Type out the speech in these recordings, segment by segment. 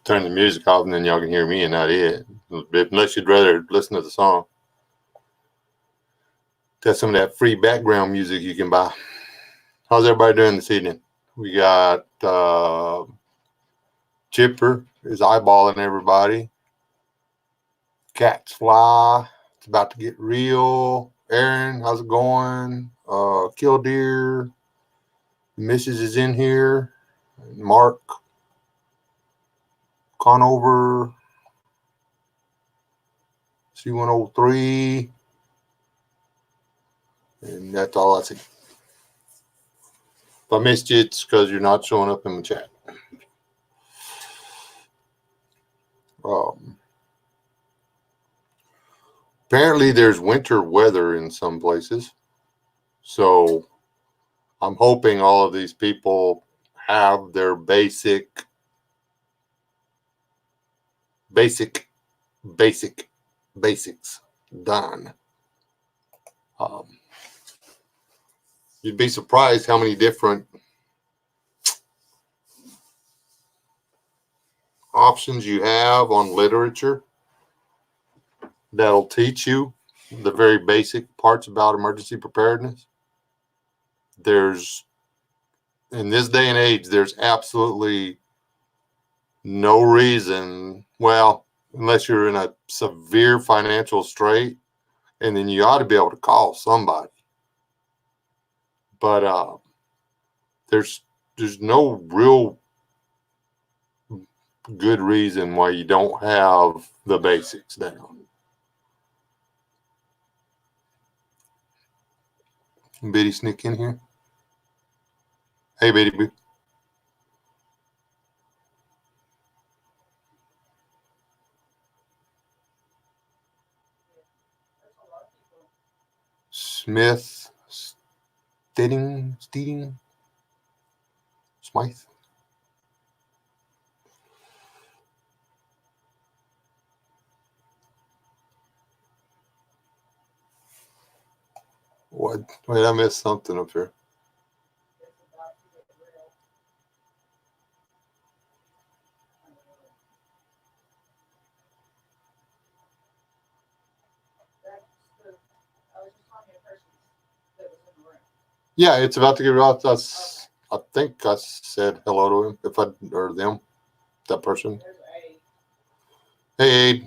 Turn the music off and then y'all can hear me and not it. Unless you'd rather listen to the song. That's some of that free background music you can buy. How's everybody doing this evening? We got Chipper is eyeballing everybody. Cats fly. It's about to get real. Aaron, how's it going? Killdeer. Mrs. is in here. Mark. Conover. C103. And that's all I see. If I missed you, it's because you're not showing up in the chat. Apparently there's winter weather in some places. So I'm hoping all of these people have their basics done. You'd be surprised how many different options you have on literature that'll teach you the very basic parts about emergency preparedness. In this day and age, there's absolutely no reason, well, unless you're in a severe financial strait, and then you ought to be able to call somebody. But there's no real good reason why you don't have the basics down. Biddy sneak in here. Hey, Biddy Boo. Smith, Steeding, Smythe. What? Wait, I missed something up here. Yeah, it's about to get out. I think I said hello to him. If I or them, that person. Hey, Abe.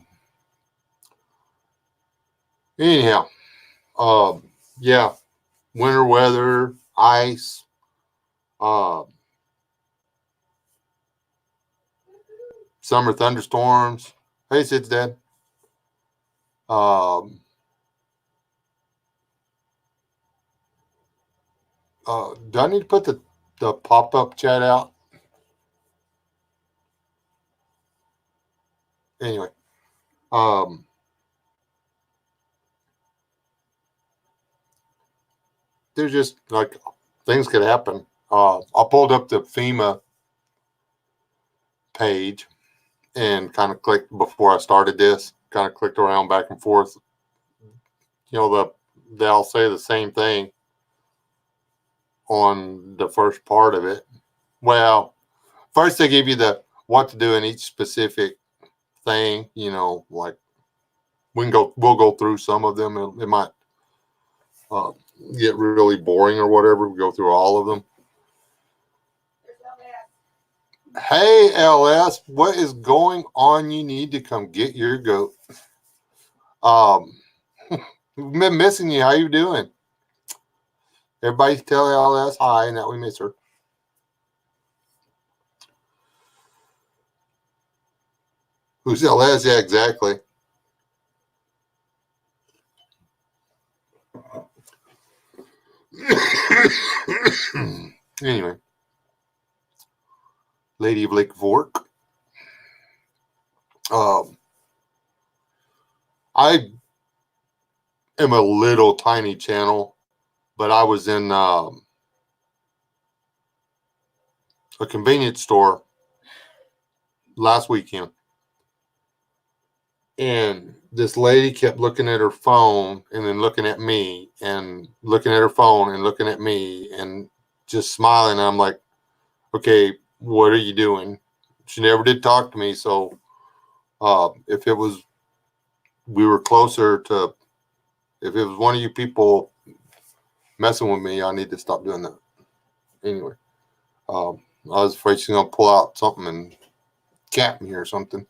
Anyhow, yeah, winter weather, ice, uh, summer thunderstorms. Hey, Sid's dad. Um, do I need to put the pop up chat out? Anyway, um, there's just like things could happen. I pulled up the FEMA page and kind of clicked before I started this. Kind of clicked around back and forth. You know, they'll say the same thing on the first part of it. Well, first they give you the what to do in each specific thing. You know, like we'll go through some of them. It might uh, get really boring or whatever. We go through all of them. Hey, LS, what is going on? You need to come get your goat. Um, we've been missing you. How you doing? Everybody tell LS hi and that we miss her. Who's LS? Yeah, exactly. Anyway, Lady of Lake Fork. I am a little tiny channel, but I was in a convenience store last weekend, and this lady kept looking at her phone and then looking at me and looking at her phone and looking at me and just smiling. And I'm like, okay, what are you doing? She never did talk to me, so if it was we were closer to if it was one of you people messing with me, I need to stop doing that. Anyway, I was afraid she's gonna pull out something and cap me or something.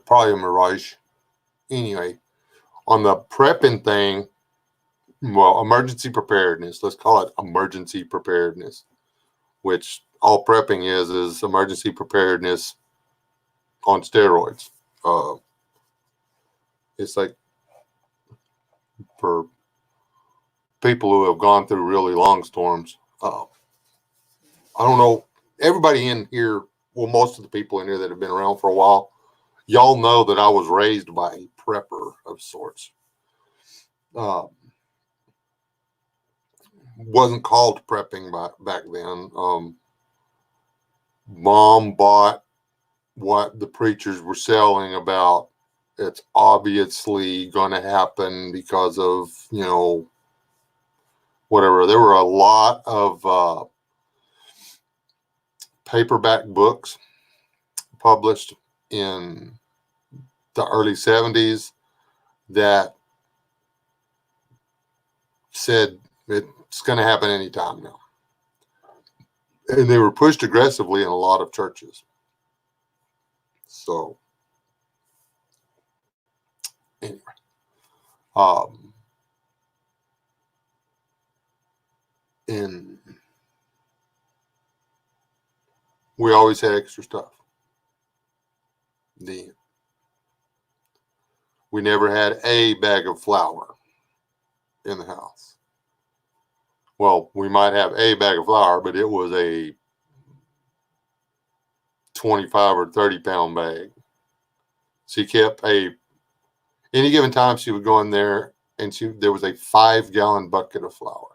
Probably a mirage. Anyway, on the prepping thing, well, emergency preparedness. Let's call it emergency preparedness, which all prepping is emergency preparedness on steroids. Uh, it's like for people who have gone through really long storms. I don't know. Everybody in here, well, most of the people in here that have been around for a while, y'all know that I was raised by a prepper of sorts. Uh, wasn't called prepping back then. Mom bought what the preachers were selling about it's obviously going to happen because of, you know, whatever. There were a lot of paperback books published in the early 70s that said it's going to happen anytime now. And they were pushed aggressively in a lot of churches. So, anyway, um, in We always had extra stuff. Then we never had a bag of flour in the house. Well, we might have a bag of flour, but it was a 25 or 30 pound bag. She kept any given time she would go in there and there was a 5-gallon bucket of flour.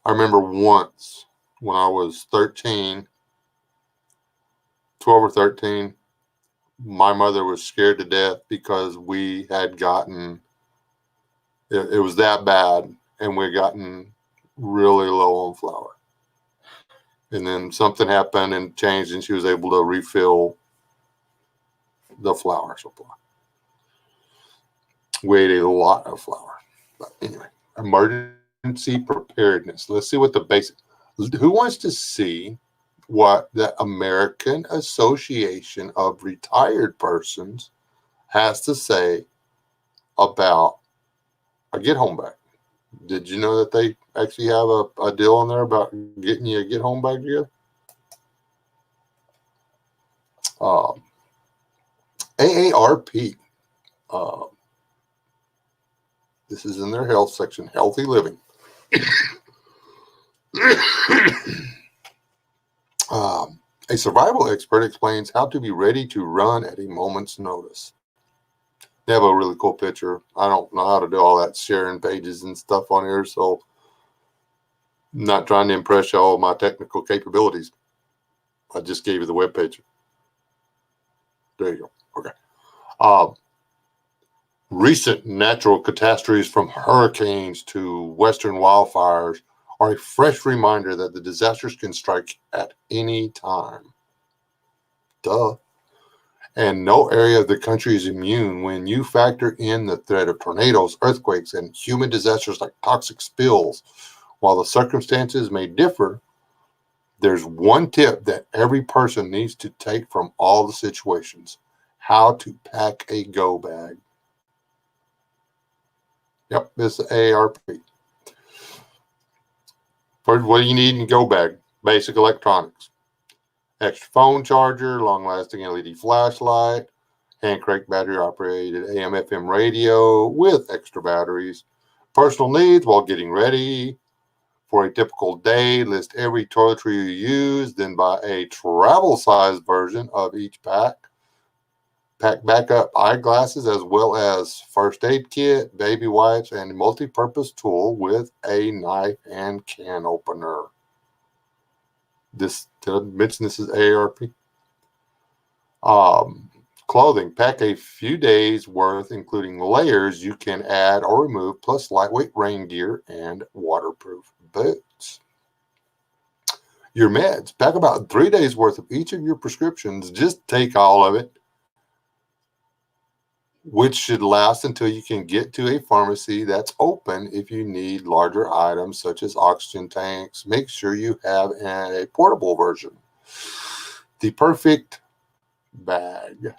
I remember once when I was 13, 12 or 13, my mother was scared to death because we had gotten, it was that bad, and we had gotten really low on flour. And then something happened and changed, and she was able to refill the flour supply. We ate a lot of flour. But anyway, emergency preparedness. Let's see what the basic. Who wants to see what the American Association of Retired Persons has to say about a get home bag? Did you know that they actually have a deal on there about getting you a get home bag together? AARP. This is in their health section, healthy living. A survival expert explains how to be ready to run at a moment's notice. They have a really cool picture. I don't know how to do all that sharing pages and stuff on here, so I'm not trying to impress you all with my technical capabilities. I just gave you the web page. There you go. Okay. Recent natural catastrophes, from hurricanes to western wildfires, are a fresh reminder that the disasters can strike at any time. Duh. And no area of the country is immune when you factor in the threat of tornadoes, earthquakes, and human disasters like toxic spills. While the circumstances may differ, there's one tip that every person needs to take from all the situations: how to pack a go bag. Yep, this is AARP. First, what do you need in a go bag? Basic electronics. Extra phone charger, long-lasting LED flashlight, hand crank battery operated AM/FM radio with extra batteries. Personal needs while getting ready. For a typical day, list every toiletry you use, then buy a travel-sized version of each pack. Pack backup eyeglasses as well as first aid kit, baby wipes, and a multi-purpose tool with a knife and can opener. Did I mention this is AARP? Clothing. Pack a few days worth, including layers you can add or remove, plus lightweight rain gear and waterproof boots. Your meds. Pack about 3 days worth of each of your prescriptions. Just take all of it, which should last until you can get to a pharmacy that's open. If you need larger items such as oxygen tanks, make sure you have a portable version. The perfect bag.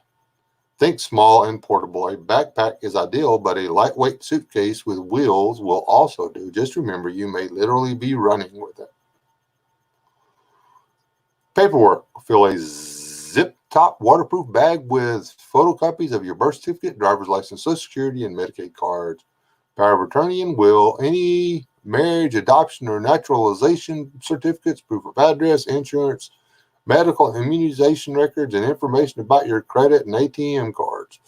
Think small and portable. A backpack is ideal, but a lightweight suitcase with wheels will also do. Just remember, you may literally be running with it. Paperwork. Fill a zip-top waterproof bag with photocopies of your birth certificate, driver's license, Social Security, and Medicaid cards, power of attorney and will, any marriage, adoption, or naturalization certificates, proof of address, insurance, medical immunization records, and information about your credit and ATM cards.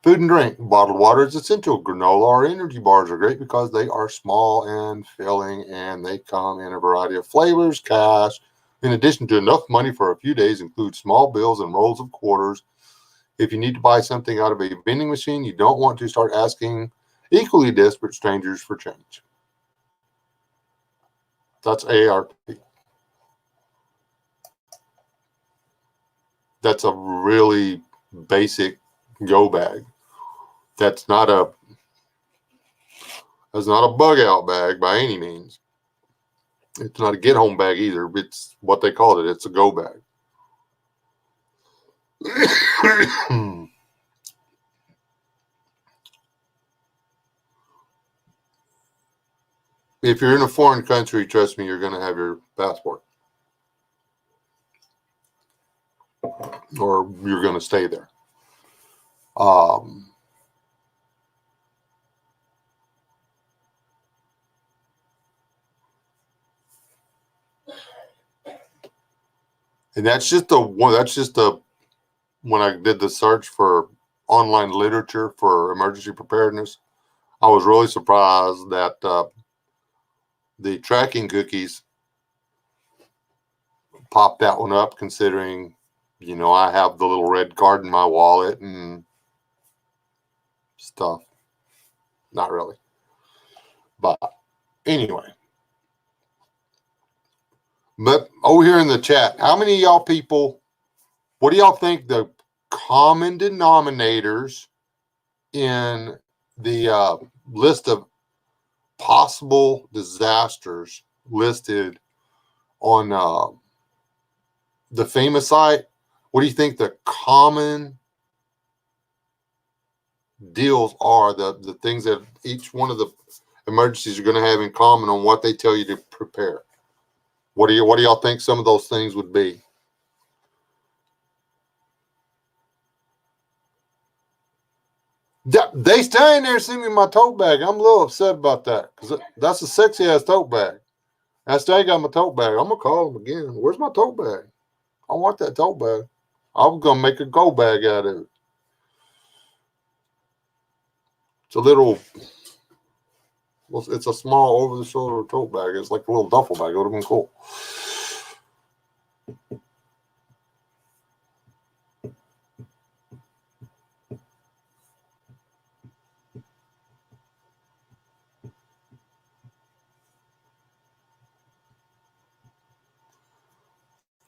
Food and drink. Bottled water is essential. Granola or energy bars are great because they are small and filling, and they come in a variety of flavors. Cash, in addition to enough money for a few days, includes small bills and rolls of quarters. If you need to buy something out of a vending machine, you don't want to start asking equally desperate strangers for change. That's AARP. That's a really basic go bag. That's not a bug out bag by any means. It's not a get home bag either. It's what they call it. It's a go bag. If you're in a foreign country, trust me, you're going to have your passport, or you're going to stay there. And that's just the one. That's just the when I did the search for online literature for emergency preparedness, I was really surprised that the tracking cookies popped that one up, considering, I have the little red card in my wallet and stuff. Not really. But anyway. But over here in the chat, how many of y'all people, what do y'all think the common denominators in the list of possible disasters listed on the FEMA site? What do you think the common deals are, the things that each one of the emergencies are going to have in common on what they tell you to prepare? What do y'all think some of those things would be? They staying there sending me my tote bag. I'm a little upset about that, because that's a sexy ass tote bag. I still got my tote bag. I'm gonna call them again. Where's my tote bag? I want that tote bag. I'm gonna make a go bag out of it. It's a little. Well, it's a small over the shoulder tote bag. It's like a little duffel bag. It would have been cool.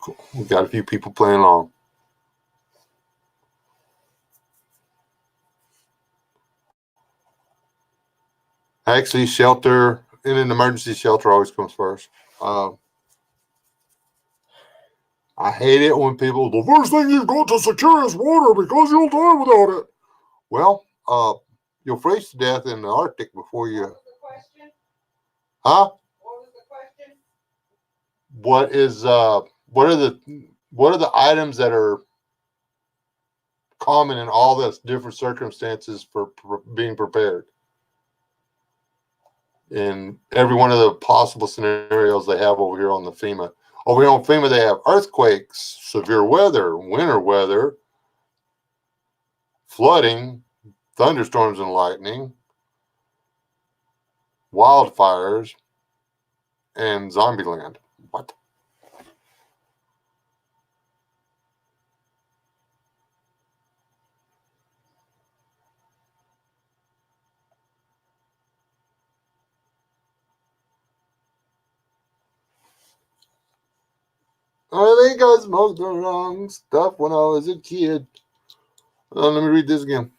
Cool. We got a few people playing along. Actually, shelter in an emergency shelter always comes first. I hate it when people, the first thing you've got to secure is water because you'll die without it. Well, you'll freeze to death in the Arctic before you. What was the question? Huh? What was the question? What are the items that are common in all the different circumstances for being prepared? In every one of the possible scenarios they have over here on the FEMA. Over here on FEMA, they have earthquakes, severe weather, winter weather, flooding, thunderstorms and lightning, wildfires, and Zombieland. What? I think I smoked the wrong stuff when I was a kid. Let me read this again.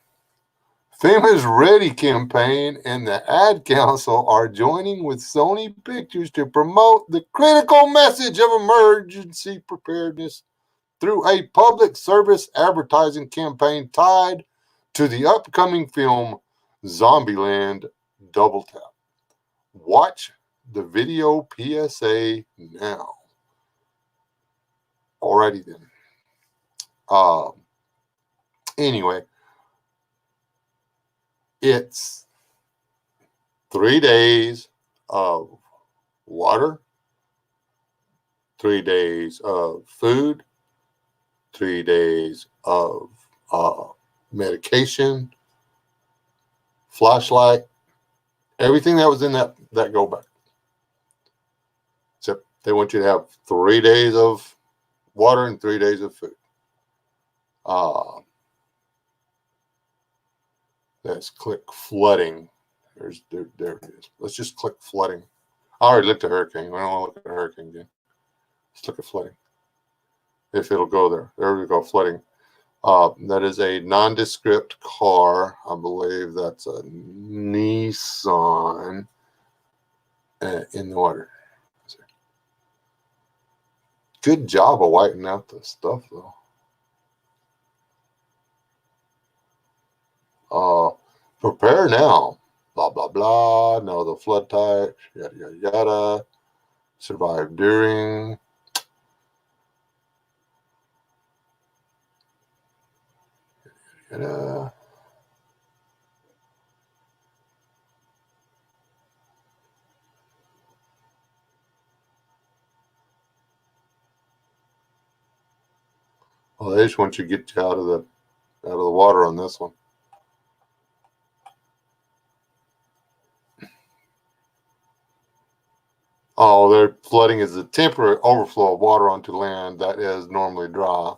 FEMA's Ready campaign and the Ad Council are joining with Sony Pictures to promote the critical message of emergency preparedness through a public service advertising campaign tied to the upcoming film Zombieland Double Tap. Watch the video PSA now. Alrighty then. Anyway, it's 3 days of water, 3 days of food, 3 days of medication, flashlight, everything that was in that go bag. Except they want you to have 3 days of water and 3 days of food. Let's click flooding. There it is. Let's just click flooding. I already looked at hurricane. I don't want to look at hurricane again. Let's look at flooding. If it'll go there. There we go, flooding. That is a nondescript car. I believe that's a Nissan in the water. Good job of wiping out the stuff, though. Prepare now. Blah, blah, blah. Know the flood type, yada, yada, yada. Survive during. Yada. Well, they just want you to get you out of the water on this one. Oh, their flooding is a temporary overflow of water onto land that is normally dry.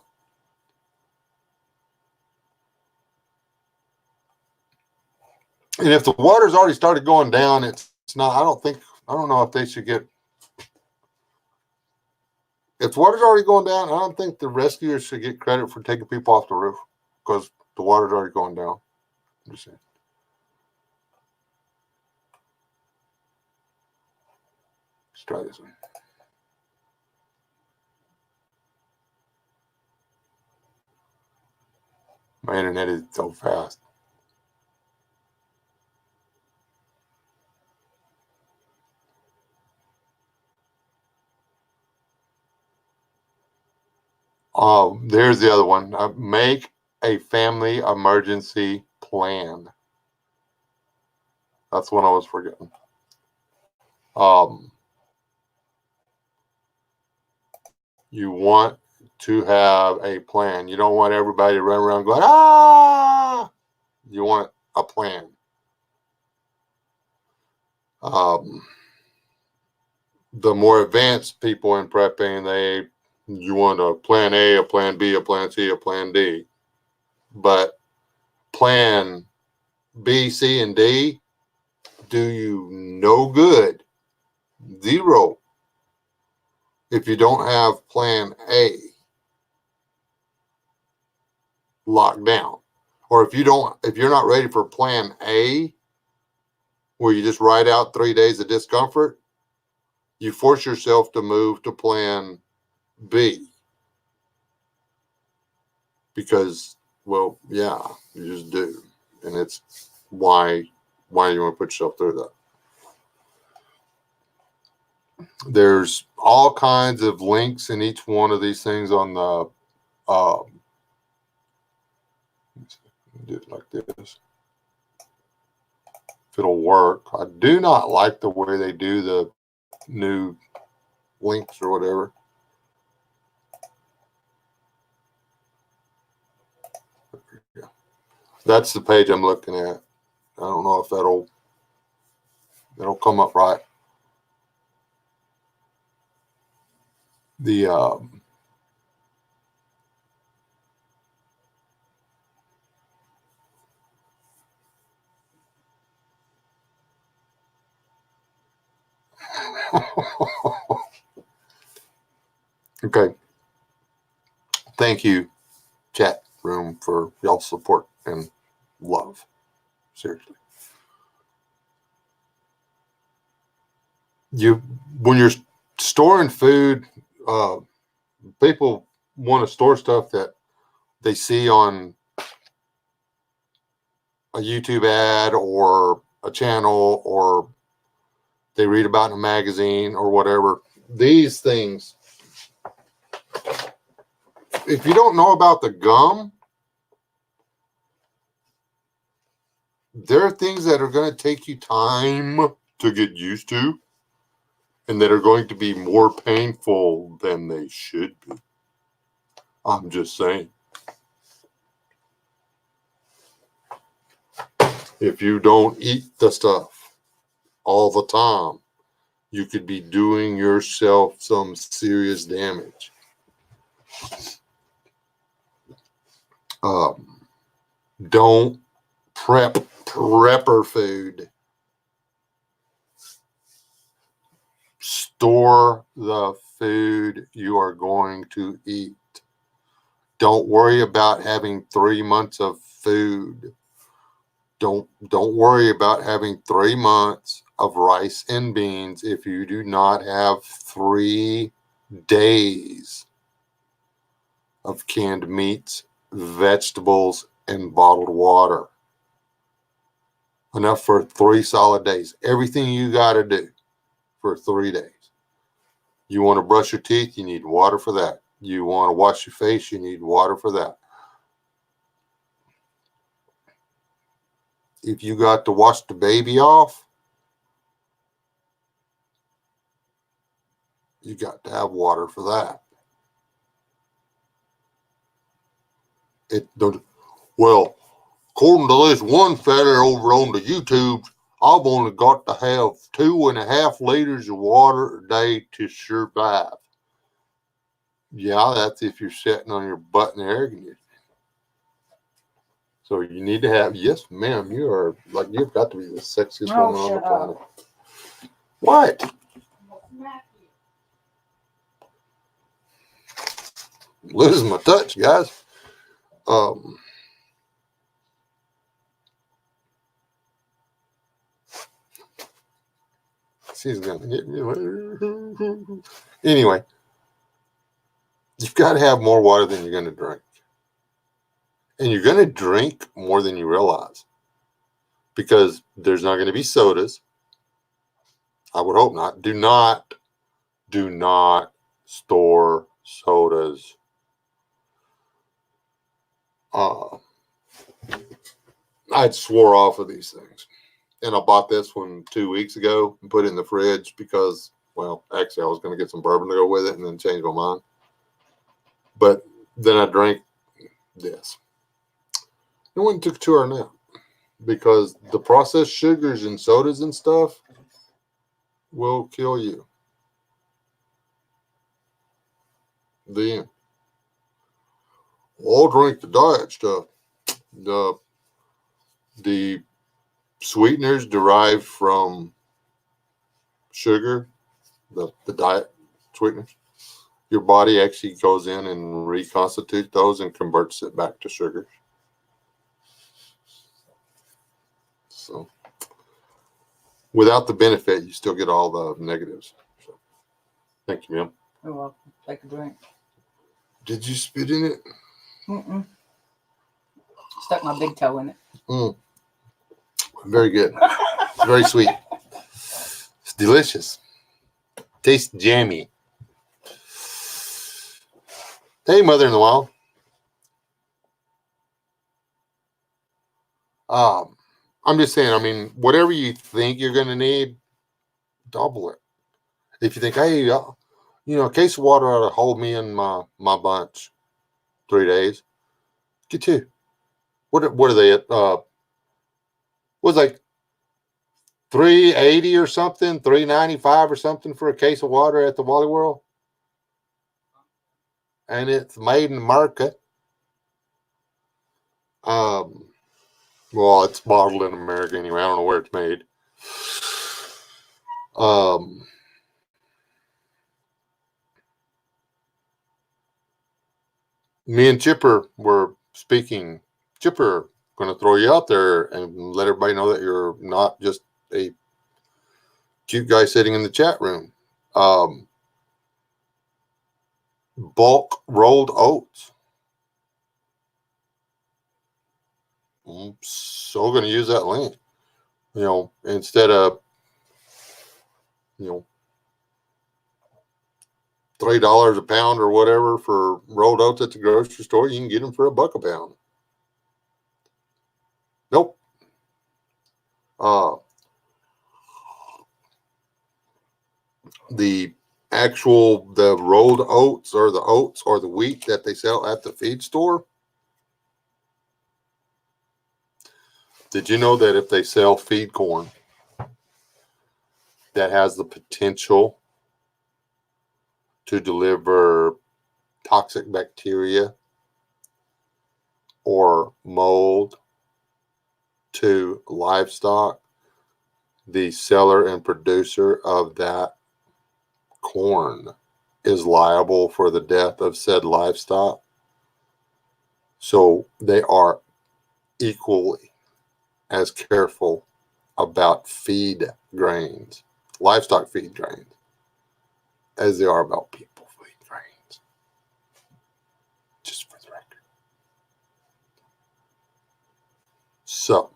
And if the water's already started going down, it's not. I don't know if they should get. If the water's already going down, I don't think the rescuers should get credit for taking people off the roof because the water's already going down. I'm just saying. Let's try this one. My internet is so fast. There's the other one. Make a family emergency plan. That's one I was forgetting. You want to have a plan. You don't want everybody to run around going, ah! You want a plan. The more advanced people in prepping, you want a plan A, a plan B, a plan C, a plan D. But plan B, C, and D do you no good. Zero. If you don't have plan A locked down. Or if you're not ready for plan A, where you just ride out 3 days of discomfort, you force yourself to move to plan B. Because, well, yeah, you just do. And it's why you want to put yourself through that. There's all kinds of links in each one of these things on the do it like this. If it'll work. I do not like the way they do the new links or whatever. That's the page I'm looking at. I don't know if that'll come up right. The okay. Thank you, chat room, for y'all's support and love. Seriously. When you're storing food, people want to store stuff that they see on a YouTube ad or a channel, or they read about in a magazine or whatever. These things, if you don't know about the gum, there are things that are going to take you time to get used to, and that are going to be more painful than they should be. I'm just saying. If you don't eat the stuff all the time, you could be doing yourself some serious damage. Don't prepper food. Store the food you are going to eat. Don't worry about having 3 months of food. Don't worry about having 3 months of rice and beans if you do not have 3 days of canned meats, vegetables, and bottled water. Enough for 3 solid days. Everything you got to do for 3 days. You want to brush your teeth, you need water for that. You want to wash your face, you need water for that. If you got to wash the baby off, you got to have water for that. Well, according to this one fella over on the YouTube, I've only got to have 2.5 liters of water a day to survive. Yeah, that's if you're sitting on your butt in the air conditioner. So you need to have, yes, ma'am, you are, like, you've got to be the sexiest woman on the planet. What? Losing my touch, guys. She's gonna get me later. Anyway, you've got to have more water than you're going to drink. And you're going to drink more than you realize. Because there's not going to be sodas. I would hope not. Do not store sodas. I'd swore off of these things. And I bought this one 2 weeks ago and put it in the fridge because, well, actually I was going to get some bourbon to go with it and then change my mind. But then I drank this. I went and took a 2-hour nap because the processed sugars and sodas and stuff will kill you. The end. I'll drink the diet stuff. The sweeteners derived from sugar, the diet sweeteners, your body actually goes in and reconstitutes those and converts it back to sugar. So without the benefit, you still get all the negatives. So, thank you, ma'am. You're welcome. Take a drink. Did you spit in it? Mm-mm. Stuck my big toe in it. Very good. It's very sweet. It's delicious. Tastes jammy. Hey, mother-in-law. I'm just saying, I mean, whatever you think you're going to need, double it. If you think, hey, a case of water ought to hold me and my bunch 3 days, get 2. What are they at? Was like $3.80 or something, $3.95 or something for a case of water at the Wally World, and it's made in America. Well, it's bottled in America anyway. I don't know where it's made. Me and Chipper were speaking. Chipper, going to throw you out there and let everybody know that you're not just a cute guy sitting in the chat room. Bulk rolled oats. I'm so going to use that link. Instead of, $3 a pound or whatever for rolled oats at the grocery store, you can get them for $1 a pound. Nope. The rolled oats or the oats or the wheat that they sell at the feed store. Did you know that if they sell feed corn that has the potential to deliver toxic bacteria or mold to livestock, the seller and producer of that corn is liable for the death of said livestock? So they are equally as careful about feed grains, livestock feed grains, as they are about people feed grains. Just for the record. So,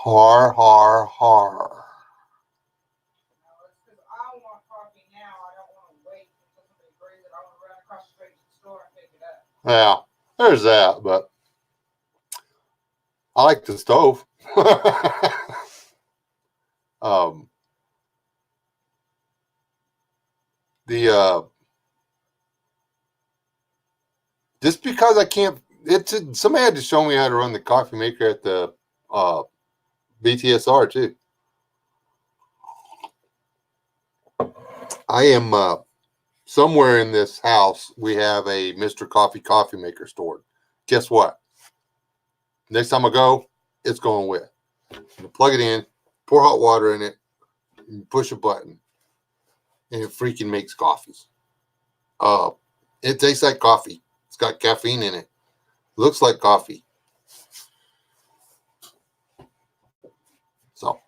Har, har, har. No, it's because I want coffee now. I don't want to wait until somebody brings it. I want to run across the street to the store and pick it up. Yeah, there's that, but I like the stove. um, just because I can't, somebody had to show me how to run the coffee maker at the BTSR too. I am somewhere in this house. We have a Mr. Coffee maker stored. Guess what? Next time I go, it's going with. You plug it in, pour hot water in it, and push a button, and it freaking makes coffees. It tastes like coffee. It's got caffeine in it. Looks like coffee. So,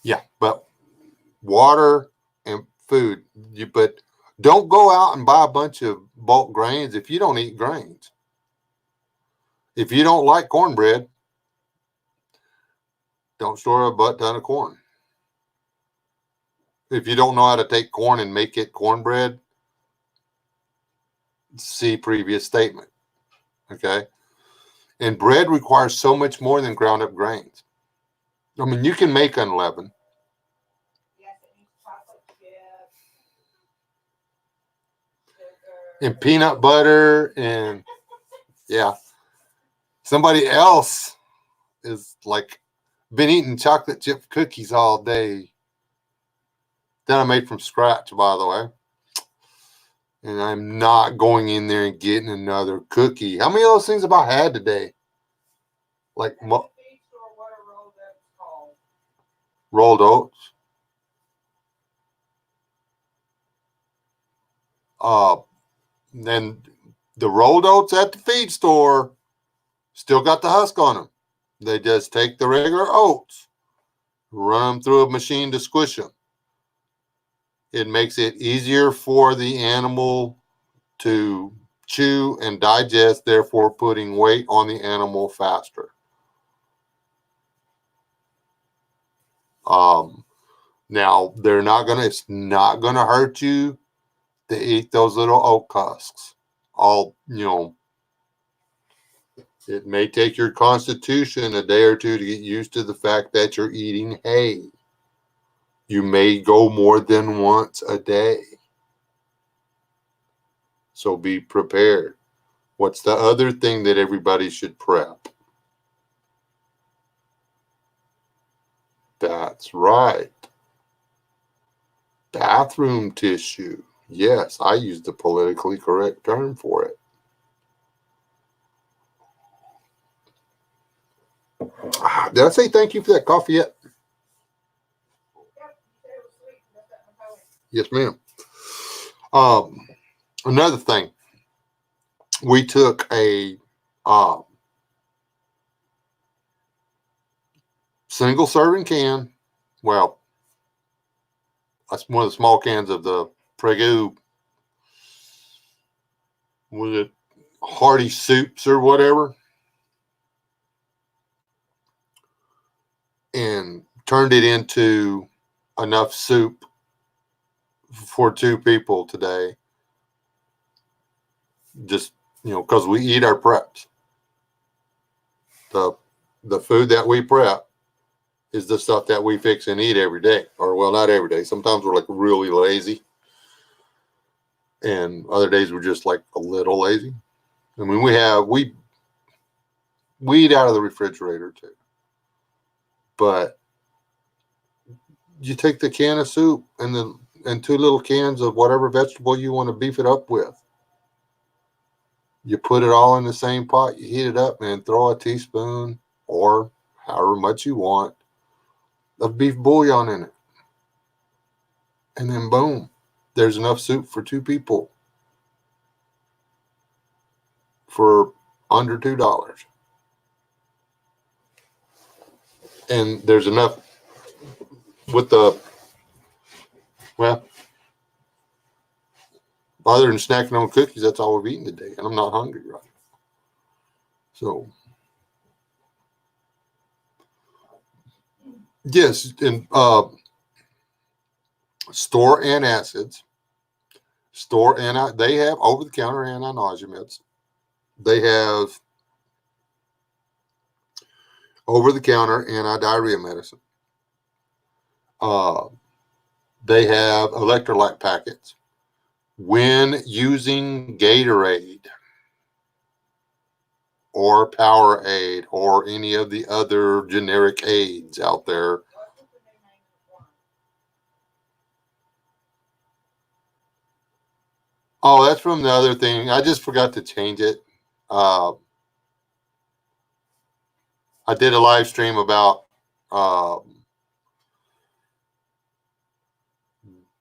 yeah, but water and food. But don't go out and buy a bunch of bulk grains if you don't eat grains. If you don't like cornbread, don't store a butt ton of corn. If you don't know how to take corn and make it cornbread, see previous statement. Okay? And bread requires so much more than ground up grains. I mean, you can make unleavened. Yes, it needs chocolate chips. Sugar. And peanut butter and yeah. Somebody else is like been eating chocolate chip cookies all day. That I made from scratch, by the way. And I'm not going in there and getting another cookie. How many of those things have I had today? Like At the feed store, what are rolled up called? rolled oats. And the rolled oats at the feed store still got the husk on them. They just take the regular oats, run them through a machine to squish them. It makes it easier for the animal to chew and digest, therefore putting weight on the animal faster. Now it's not gonna hurt you to eat those little oat husks. It may take your constitution a day or two to get used to the fact that you're eating hay. You may go more than once a day. So be prepared. What's the other thing that everybody should prep? That's right. Bathroom tissue. Yes, I used the politically correct term for it. Did I say thank you for that coffee yet? Yep, you said it was sweet. That's that Napoleon. Yes, ma'am. Another thing, we took a single serving can. Well, that's one of the small cans of the Prego. Was it hearty soups or whatever? And turned it into enough soup for 2 people today. Just, because we eat our preps. The food that we prep is the stuff that we fix and eat every day. Or, well, not every day. Sometimes we're like really lazy. And other days we're just like a little lazy. I mean, we eat out of the refrigerator too. But you take the can of soup and 2 little cans of whatever vegetable you want to beef it up with. You put it all in the same pot. You heat it up and throw a teaspoon or however much you want of beef bouillon in it. And then boom, there's enough soup for 2 people for under $2. And there's enough with other than snacking on cookies, that's all we've eaten today. And I'm not hungry right now. So, yes, and store antacids, they have over-the-counter anti-nausea meds. They have over-the-counter anti-diarrhea medicine. They have electrolyte packets. When using Gatorade or Powerade or any of the other generic aids out there, oh, that's from the other thing. I just forgot to change it. I did a live stream about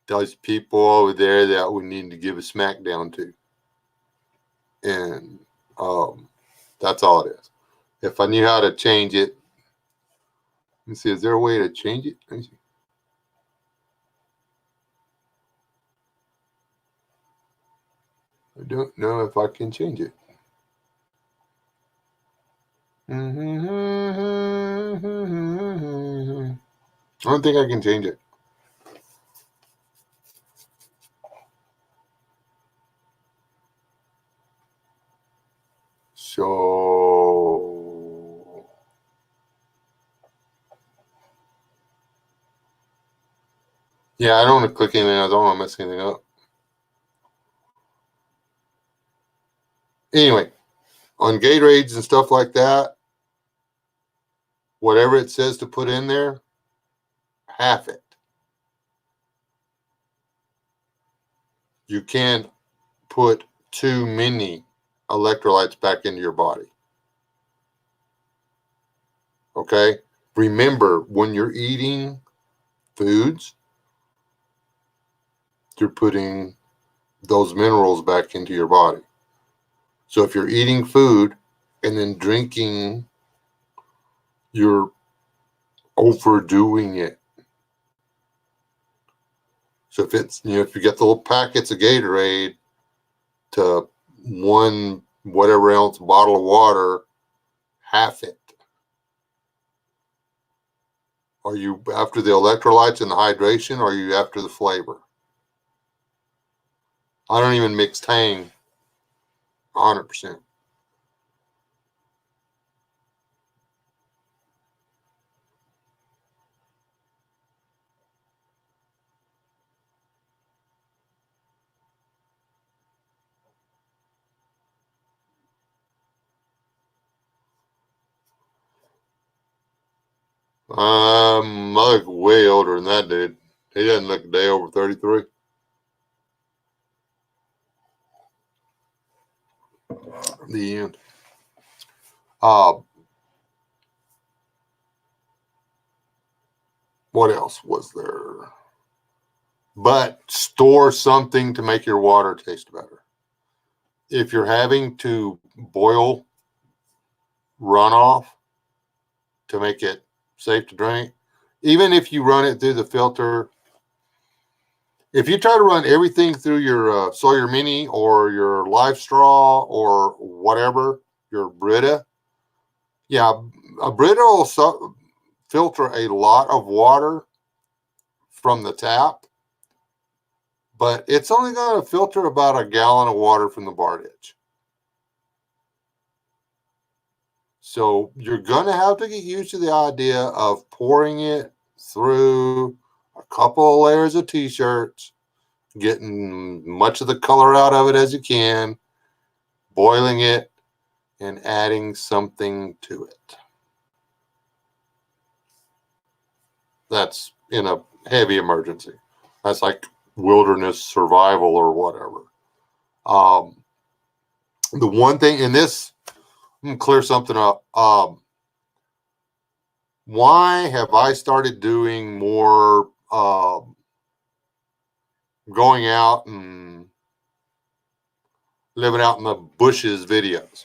those people over there that we need to give a smackdown to. And that's all it is. If I knew how to change it, let me see, is there a way to change it? Let me see. I don't know if I can change it. I don't think I can change it. So yeah, I don't want to click anything. I don't want to mess anything up. Anyway, on Gatorades and stuff like that, whatever it says to put in there, half it. You can't put too many electrolytes back into your body. Okay? Remember, when you're eating foods, you're putting those minerals back into your body. So if you're eating food and then drinking, you're overdoing it. So if it's, if you get the little packets of Gatorade to one whatever else bottle of water, half it. Are you after the electrolytes and the hydration, or are you after the flavor? I don't even mix Tang 100%. I look way older than that dude. He doesn't look a day over 33. The end. What else was there? But store something to make your water taste better. If you're having to boil runoff to make it safe to drink, even if you run it through the filter, if you try to run everything through your Sawyer Mini or your Live Straw or whatever, your Brita, yeah, a Brita will filter a lot of water from the tap, but it's only going to filter about a gallon of water from the bar ditch. So you're going to have to get used to the idea of pouring it through a couple of layers of t-shirts, getting much of the color out of it as you can, boiling it, and adding something to it. That's in a heavy emergency. That's like wilderness survival or whatever. The one thing in this, I'm going to clear something up. Why have I started doing more going out and living out in the bushes videos?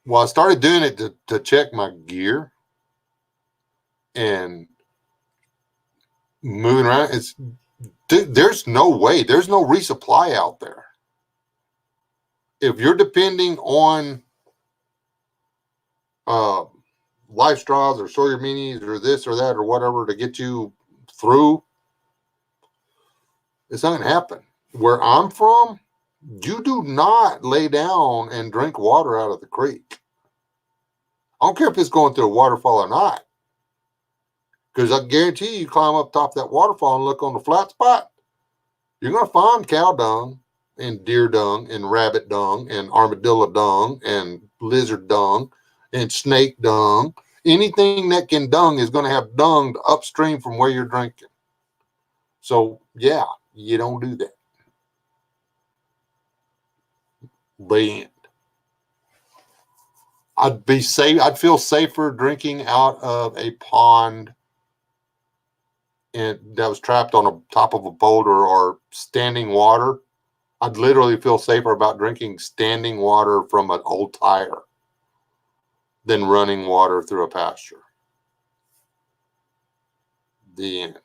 Well, I started doing it to check my gear and moving around. There's no resupply out there. If you're depending on life straws or Sawyer minis or this or that or whatever to get you through, it's not going to happen. Where I'm from, you do not lay down and drink water out of the creek. I don't care if it's going through a waterfall or not. Because I guarantee you climb up top of that waterfall and look on the flat spot, you're going to find cow dung and deer dung and rabbit dung and armadillo dung and lizard dung and snake dung. Anything that can dung is going to have dung upstream from where you're drinking. So, yeah, you don't do that. The end. I'd be safe. I'd feel safer drinking out of a pond and that was trapped on the top of a boulder or standing water. I'd literally feel safer about drinking standing water from an old tire than running water through a pasture. The end.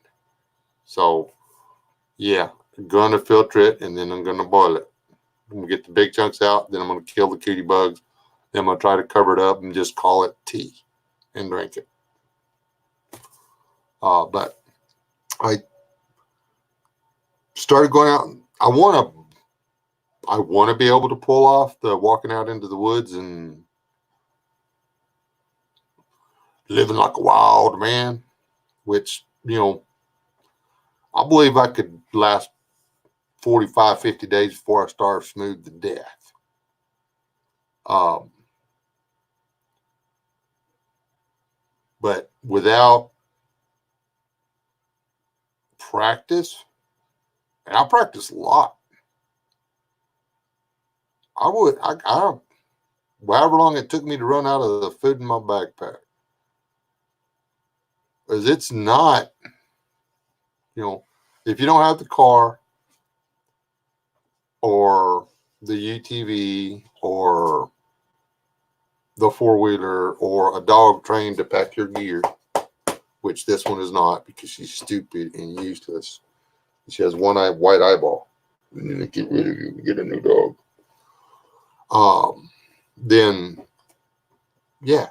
So, yeah, I'm going to filter it and then I'm going to boil it. I'm going to get the big chunks out. Then I'm going to kill the cutie bugs. Then I'm going to try to cover it up and just call it tea and drink it. But I started going out. I want to be able to pull off the walking out into the woods and living like a wild man, which, I believe I could last 45, 50 days before I starve smooth to death. But without practice, and I practice a lot, however long it took me to run out of the food in my backpack. Because it's not, if you don't have the car or the UTV or the four-wheeler or a dog trained to pack your gear, which this one is not because she's stupid and useless. She has one white eyeball. And then get rid of you and get a new dog. Then, yeah,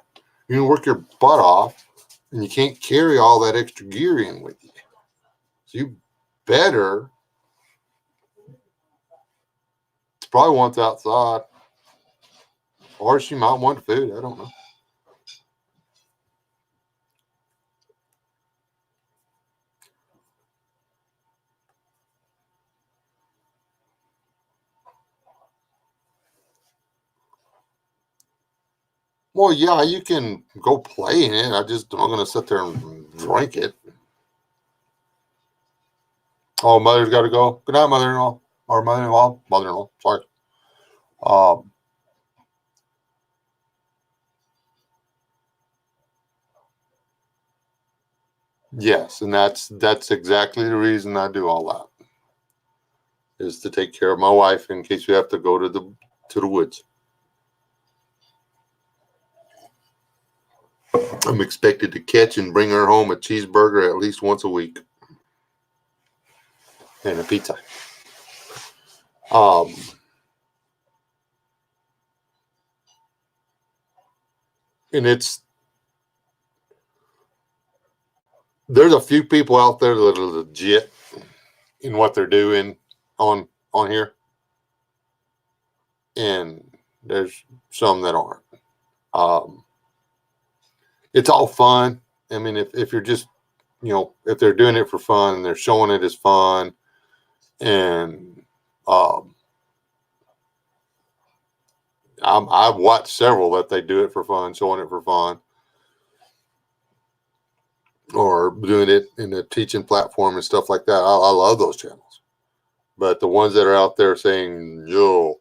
you can work your butt off and you can't carry all that extra gear in with you. So you better, it's probably wants outside. Or she might want food. I don't know. Well, yeah, you can go play in it. I'm going to sit there and drink it. Oh, mother's got to go. Good night, mother-in-law. Or mother-in-law. Mother-in-law. Sorry. Yes, and that's exactly the reason I do all that. Is to take care of my wife in case we have to go to the woods. I'm expected to catch and bring her home a cheeseburger at least once a week. And a pizza. And there's a few people out there that are legit in what they're doing on here. And there's some that aren't. It's all fun. I mean, if you're just, if they're doing it for fun and they're showing it as fun, and I've watched several that they do it for fun, showing it for fun, or doing it in a teaching platform and stuff like that. I love those channels. But the ones that are out there saying, yo,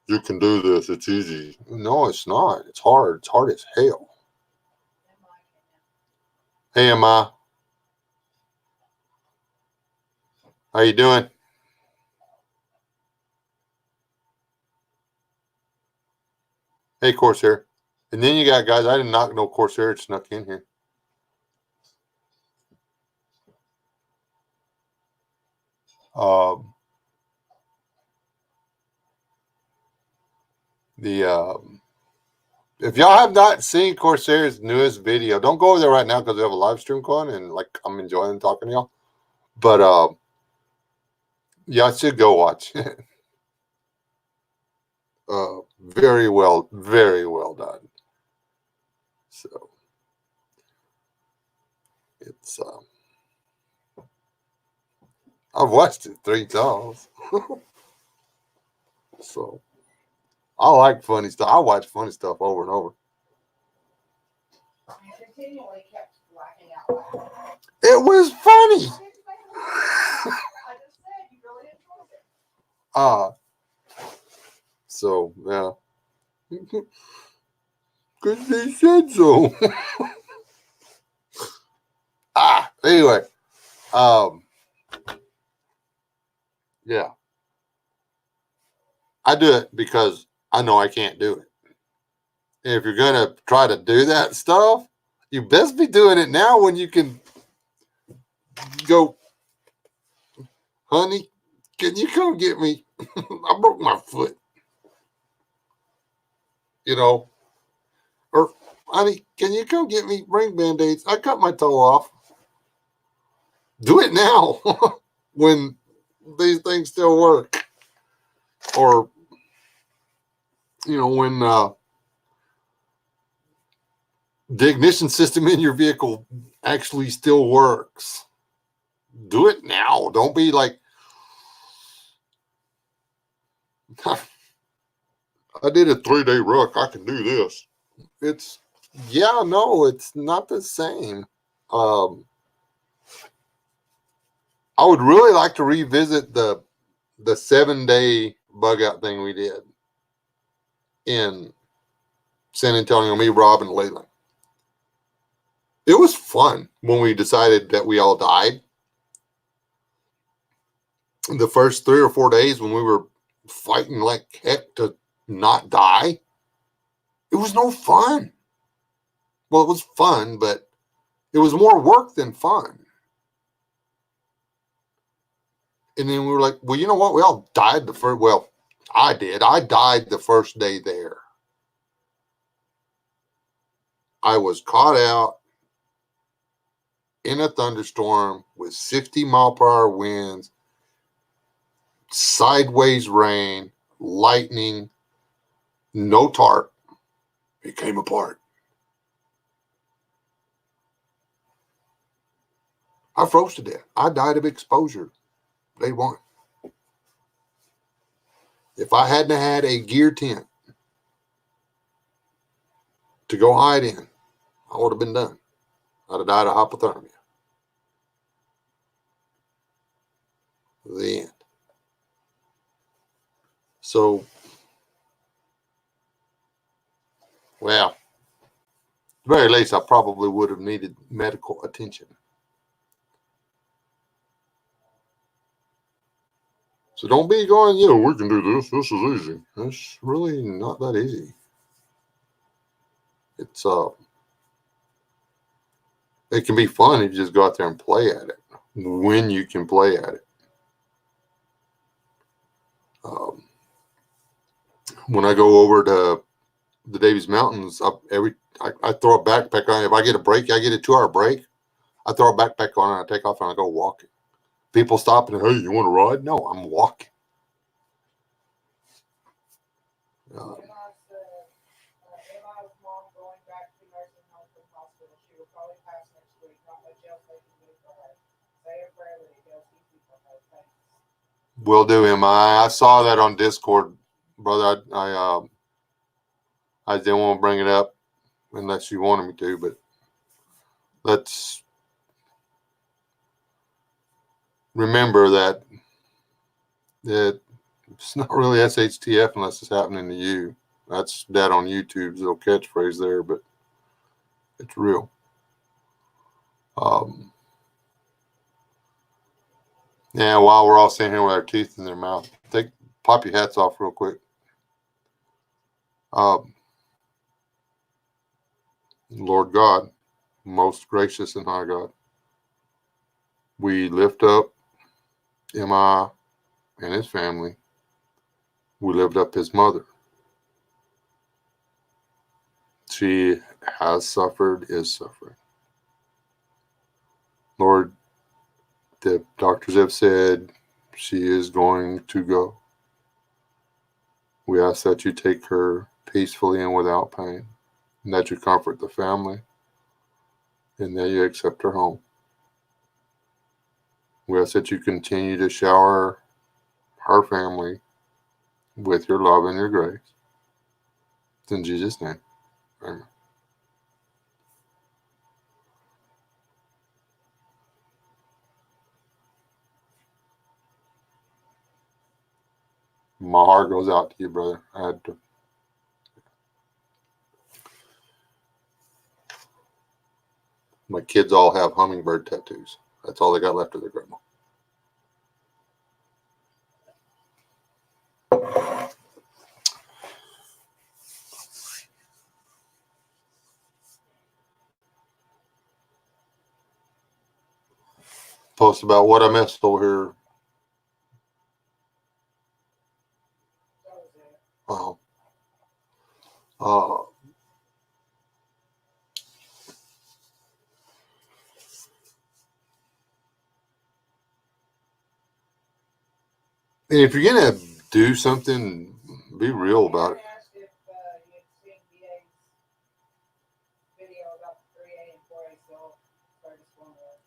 you can do this, it's easy. No, it's not. It's hard. It's hard as hell. Hey, Emma. How you doing? Hey, Corsair. And then you got guys, I did not know Corsair had snuck in here. If y'all have not seen Corsair's newest video, don't go over there right now because we have a live stream going and like I'm enjoying talking to y'all. But y'all should go watch it. Very well done. So it's I've watched it 3 times. So I like funny stuff. I watch funny stuff over and over. You continually kept laughing out loud. It was funny. I just said you really enjoyed it. So yeah. Because they said so. Anyway. Yeah. I do it because I know I can't do it. And if you're gonna try to do that stuff, you best be doing it now when you can go, honey, can you come get me? I broke my foot. You know, or honey, can you come get me? Bring Band-Aids. I cut my toe off. Do it now when these things still work. Or, you know, when the ignition system in your vehicle actually still works. Do it now. Don't be like, I did a 3-day ruck. I can do this. It's not the same. I would really like to revisit the 7-day bug out thing we did in San Antonio, me, Rob, and Leland. It was fun when we decided that we all died. The first 3 or 4 days when we were fighting like heck to not die, it was no fun. Well, it was fun, but it was more work than fun. And then we were like, well, you know what? We all died the first, well, I did. I died the first day there. I was caught out in a thunderstorm with 60-mile-per-hour winds, sideways rain, lightning, no tarp. It came apart. I froze to death. I died of exposure day one. If I hadn't had a gear tent to go hide in, I would have been done. I'd have died of hypothermia. The end. So, well, at the very least, I probably would have needed medical attention. So don't be going, we can do this. This is easy. It's really not that easy. It's it can be fun if you just go out there and play at it when you can play at it. When I go over to the Davies Mountains, I throw a backpack on. If I get a break, I get a 2-hour break. I throw a backpack on and I take off and I go walking. People stop and, hey, you want to ride? No, I'm walking. Emma's mom going back to nursing home from hospital. She will probably pass next week. Not much else they can do for her. Say a prayer that it goes easy for her. Thanks. Will do, Emma. I saw that on Discord, brother. I didn't want to bring it up unless you wanted me to, but let's remember that it's not really SHTF unless it's happening to you. That's that on YouTube's little catchphrase there, but it's real. Yeah, while we're all sitting here with our teeth in their mouth, pop your hats off real quick. Lord God, most gracious and high God, we lift up MI and his family. We lift up his mother. She has suffered, is suffering. Lord, the doctors have said she is going to go. We ask that you take her peacefully and without pain, and that you comfort the family, and that you accept her home. We ask that you continue to shower her family with your love and your grace. It's in Jesus' name. Amen. My heart goes out to you, brother. I had to. My kids all have hummingbird tattoos. That's all they got left of their grandma. Post about what I missed over here. Wow. If you're gonna do something, be real about it. Asked if you'd seen DA's video about the 3A and 4A still started spawning up.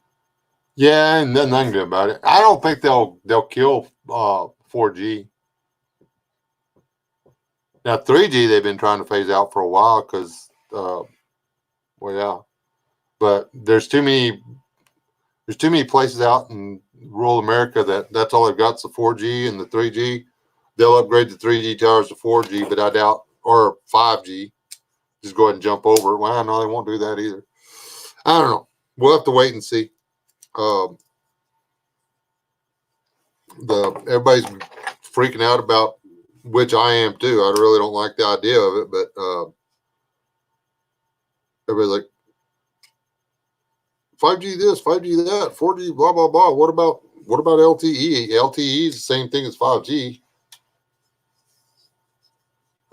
Yeah, and nothing I can do about it. I don't think they'll kill 4G. Now 3G they've been trying to phase out for a while because, well, yeah, but there's too many places out in rural America that's all they've got is the 4G and the 3G. They'll upgrade the 3G towers to 4G, but I doubt, or 5G. Just go ahead and jump over it. Well, no, they won't do that either. I don't know. We'll have to wait and see. Everybody's freaking out about, which I am too. I really don't like the idea of it, but everybody's like, 5G this, 5G that, 4G, blah blah blah. What about LTE? LTE is the same thing as 5G.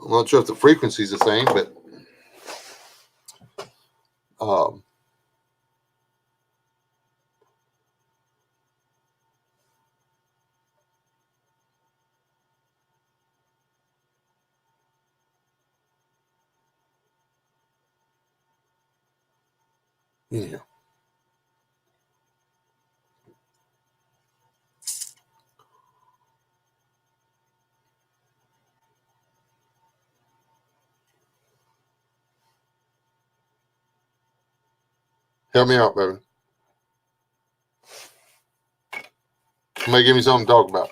I'm not sure if the frequency is the same, but yeah. Help me out, baby. Somebody give me something to talk about.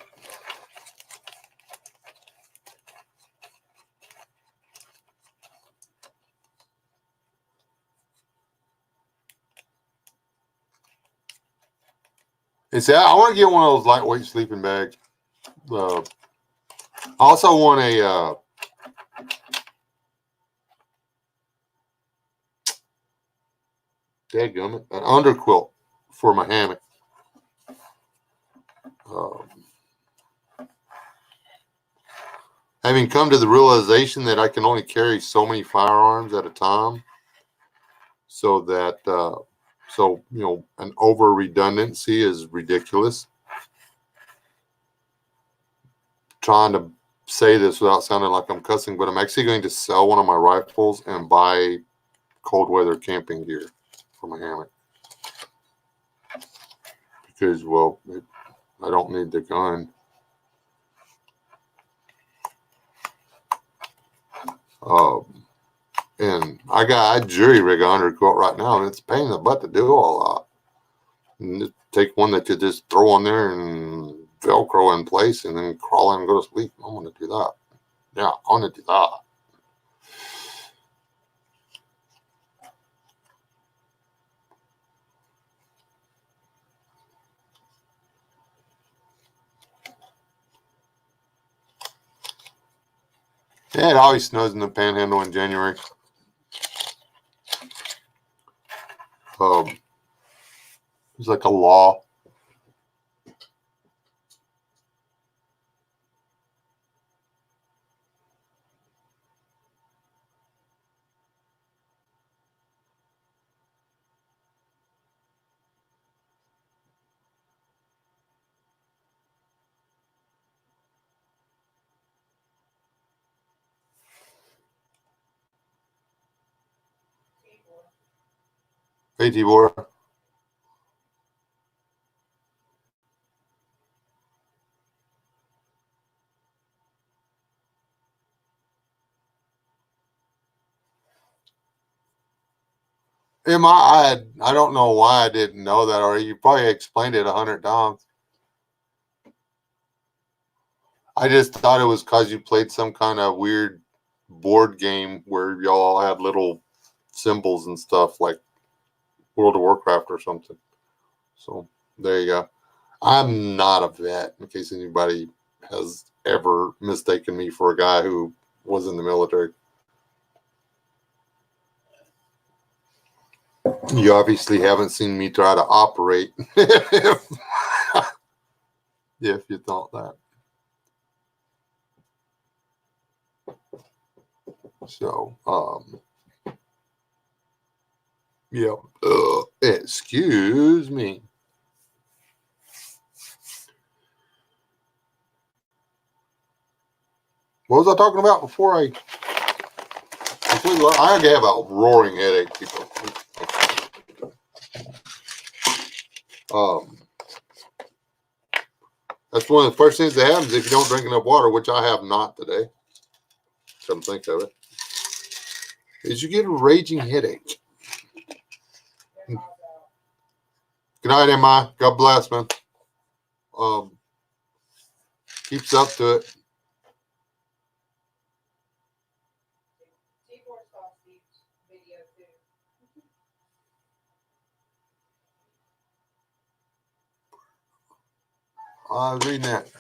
And see, I want to get one of those lightweight sleeping bags. I also want a dadgummit, an underquilt for my hammock. Having come to the realization that I can only carry so many firearms at a time, so that an over redundancy is ridiculous. Trying to say this without sounding like I'm cussing, but I'm actually going to sell one of my rifles and buy cold weather camping gear for my hammock because, well, I don't need the gun. And I jury rig an underquilt right now, and it's a pain in the butt to do all that. And just take one that you just throw on there and Velcro in place and then crawl in and go to sleep. I want to do that. Yeah, I want to do that. Yeah, it always snows in the Panhandle in January. It's like a law. Hey, Tibor. I don't know why I didn't know that already. You probably explained it 100 times. I just thought it was because you played some kind of weird board game where y'all had little symbols and stuff like World of Warcraft or something. So there you go. I'm not a vet, in case anybody has ever mistaken me for a guy who was in the military. You obviously haven't seen me try to operate if you thought that. So, yeah. Excuse me. What was I talking about before I have a roaring headache, people. That's one of the first things that happens if you don't drink enough water, which I have not today. Come think of it, is you get a raging headache. Good night, Emma. God bless, man. Keeps up to it. I was reading that.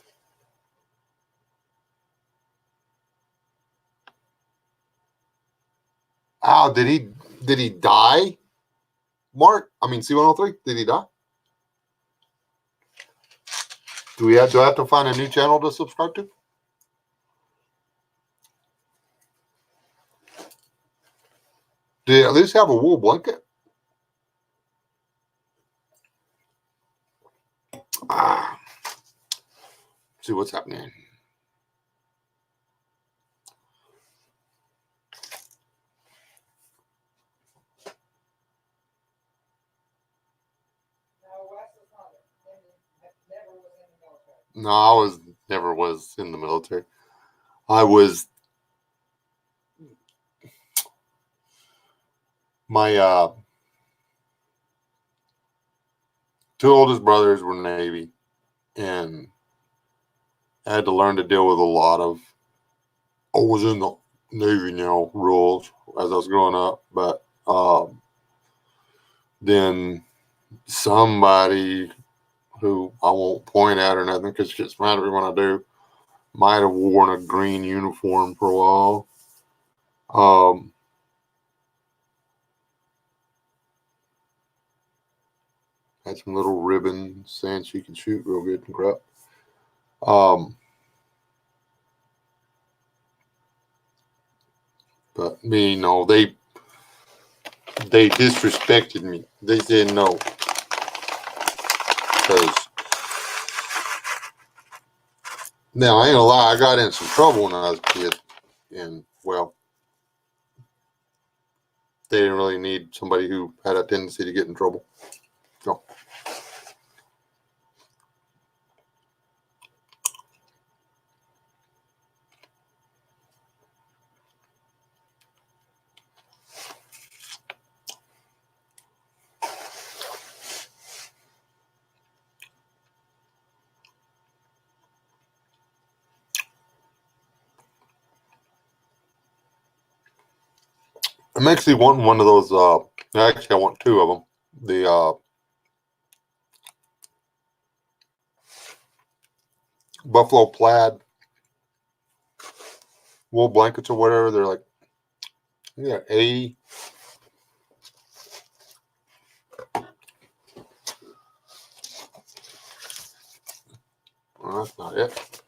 Oh, did he die? Mark, I mean C103, did he die? Do I have to find a new channel to subscribe to? Do you at least have a wool blanket? See what's happening. No, I never was in the military. I was my two oldest brothers were Navy, and I had to learn to deal with a lot of I was in the Navy now rules as I was growing up, but then somebody who I won't point at or nothing because it gets mad at me when I do might have worn a green uniform for a while. Had some little ribbon saying she could shoot real good and crap. But me, no, they disrespected me. They said no. Because now I ain't gonna lie, I got in some trouble when I was a kid. And well, they didn't really need somebody who had a tendency to get in trouble. So I'm actually wanting one of those. Actually, I want two of them. The buffalo plaid wool blankets or whatever. They're like, yeah, 80. Well, that's not it.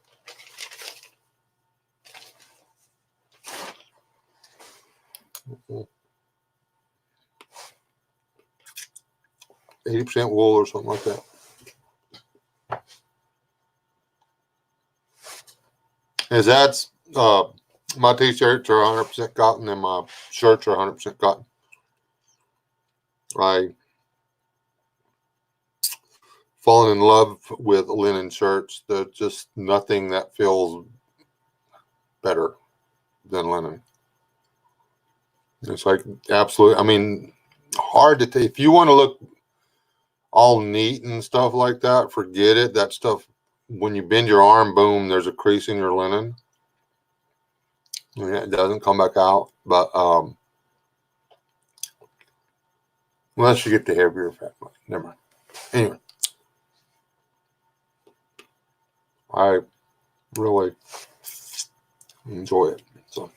Mm-hmm. 80% wool or something like that. As that's my t-shirts are 100% cotton and my shirts are 100% cotton. I fallen in love with linen shirts. There's just nothing that feels better than linen. It's like absolutely, I mean, hard to take. If you want to look all neat and stuff like that, forget it. That stuff, when you bend your arm, boom, there's a crease in your linen. Yeah, it doesn't come back out. But unless you get the heavier fabric. Never mind. Anyway, I really enjoy it. So.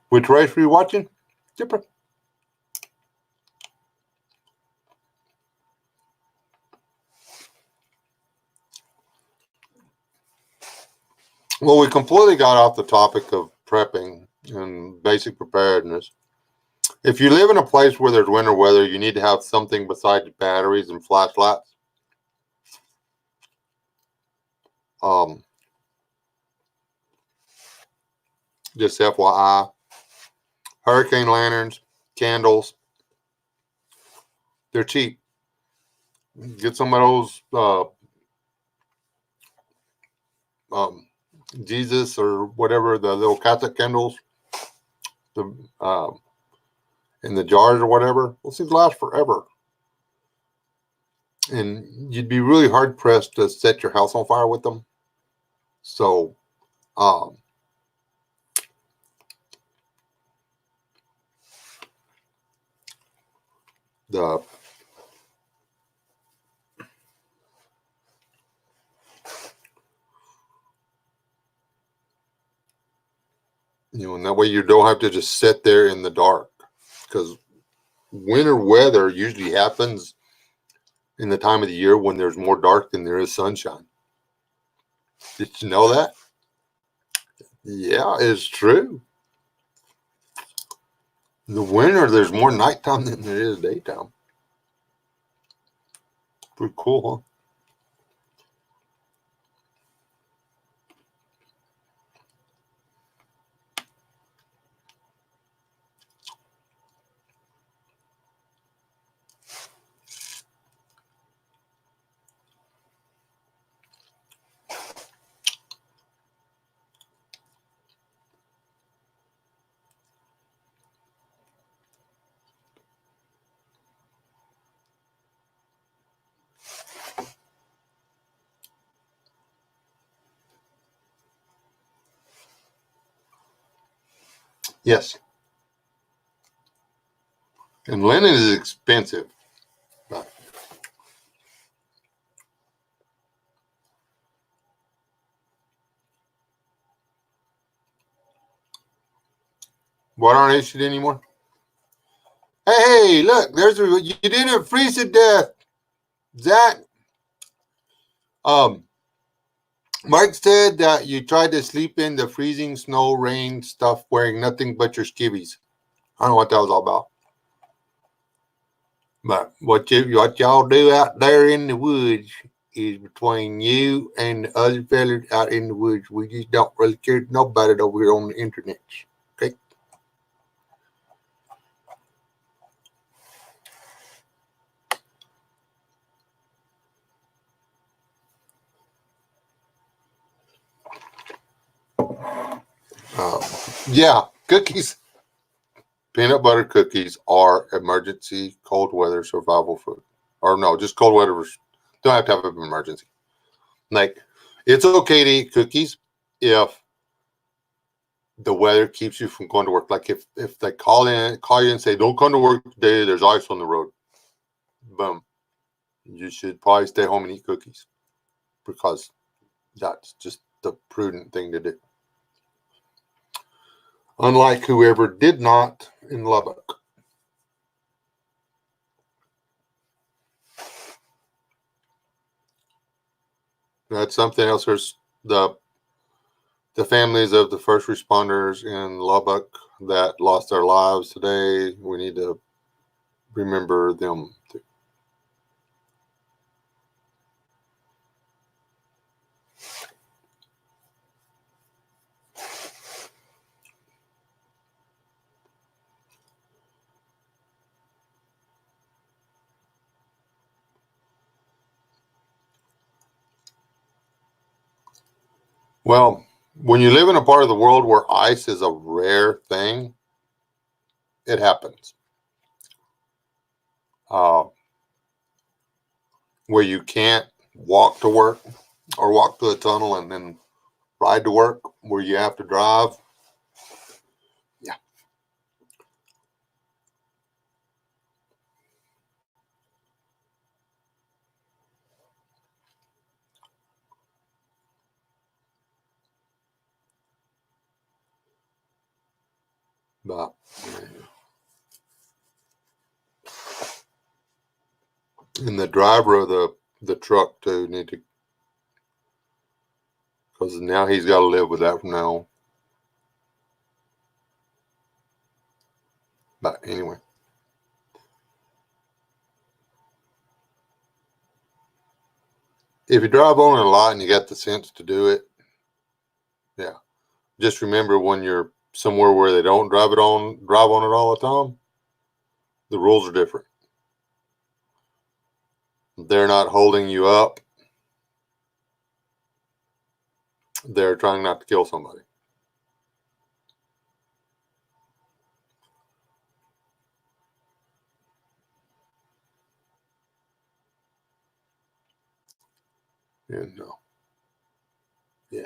Which race were you watching? Dipper. Well, we completely got off the topic of prepping and basic preparedness. If you live in a place where there's winter weather, you need to have something besides batteries and flashlights. Just FYI, hurricane lanterns, candles, they're cheap. Get some of those Jesus or whatever, the little Catholic candles, the in the jars or whatever. Those things last forever. And you'd be really hard pressed to set your house on fire with them. So, the and that way you don't have to just sit there in the dark, because winter weather usually happens in the time of the year when there's more dark than there is sunshine. Did you know that? Yeah, it's true. In the winter, there's more nighttime than there is daytime. Pretty cool, huh? Yes. And linen is expensive. But what aren't issued anymore? Hey, look, you didn't freeze to death. Zach, Mike said that you tried to sleep in the freezing snow, rain stuff wearing nothing but your skivvies. I don't know what that was all about. But what y'all do out there in the woods is between you and the other fellas out in the woods. We just don't really care to know about it over here on the internet. Okay? Yeah, cookies. Peanut butter cookies are emergency cold weather survival food. Or no, just cold weather. Don't have to have an emergency. Like, it's okay to eat cookies if the weather keeps you from going to work. Like if they call you and say, don't come to work today, there's ice on the road. Boom. You should probably stay home and eat cookies, because that's just the prudent thing to do. Unlike whoever did not in Lubbock. That's something else. There's the families of the first responders in Lubbock that lost their lives today. We need to remember them too. Well, when you live in a part of the world where ice is a rare thing, it happens. Where you can't walk to work or walk to a tunnel and then ride to work, where you have to drive. Yeah. But and the driver of the truck too need to, because now he's got to live with that from now on. But anyway, if you drive on it a lot and you got the sense to do it, yeah. Just remember, when you're somewhere where they don't drive on it all the time, the rules are different. They're not holding you up. They're trying not to kill somebody. And yeah.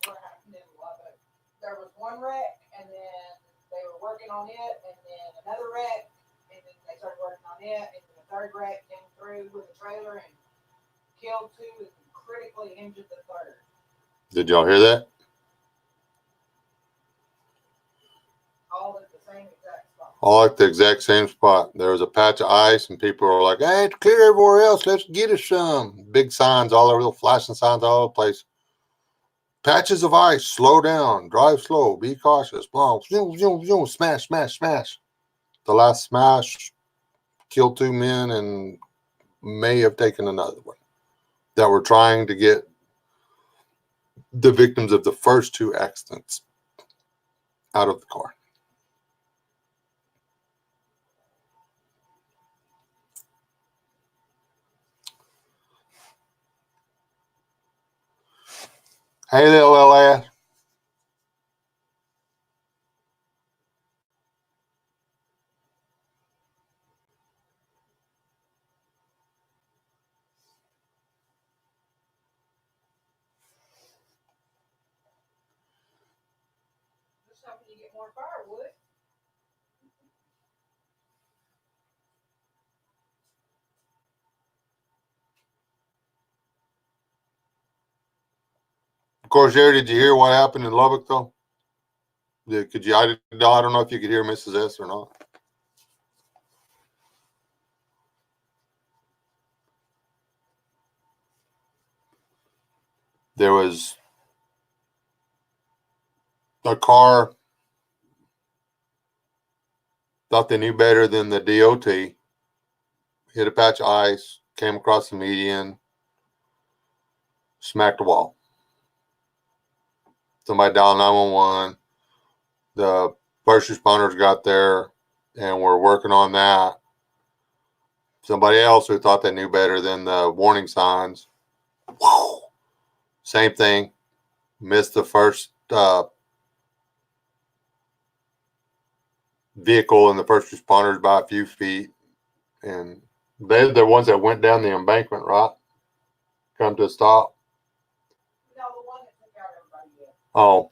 What happened in Lubbock? There was one wreck, and then they were working on it, and then another wreck, and then they started working on it, and then the third wreck came through with a trailer and killed two and critically injured the third. Did y'all hear that? All at the same exact spot. All at the exact same spot. There was a patch of ice, and people were like, "Hey, it's clear everywhere else. Let's get us some." Big signs all over, little flashing signs all over the place. Patches of ice. Slow down. Drive slow. Be cautious. Blah. Zoom, zoom, zoom. Smash, smash, smash. The last smash killed 2 men and may have taken another one, that were trying to get the victims of the first 2 accidents out of the car. Hey, little ass. Just hoping you get more firewood. Of course, Jerry, did you hear what happened in Lubbock, though? Could you? I don't know if you could hear Mrs. S or not. There was a car, thought they knew better than the DOT, hit a patch of ice, came across the median, smacked a wall. Somebody dialed 911. The first responders got there and were working on that. Somebody else who thought they knew better than the warning signs, whew, same thing, missed the first vehicle and the first responders by a few feet. And they're the ones that went down the embankment, right? Come to a stop. No, the one that took out everybody else. Oh.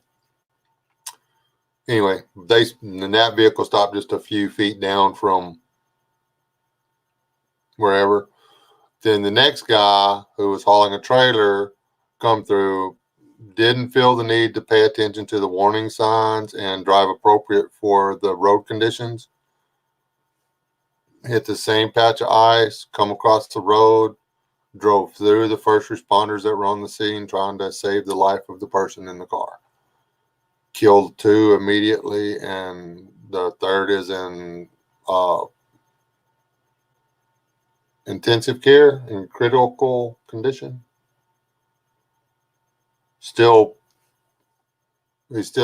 Anyway, that vehicle stopped just a few feet down from wherever. Then the next guy, who was hauling a trailer, come through, didn't feel the need to pay attention to the warning signs and drive appropriate for the road conditions. Hit the same patch of ice, come across the road, drove through the first responders that were on the scene trying to save the life of the person in the car. Killed 2 immediately, and the third is in intensive care in critical condition. He's still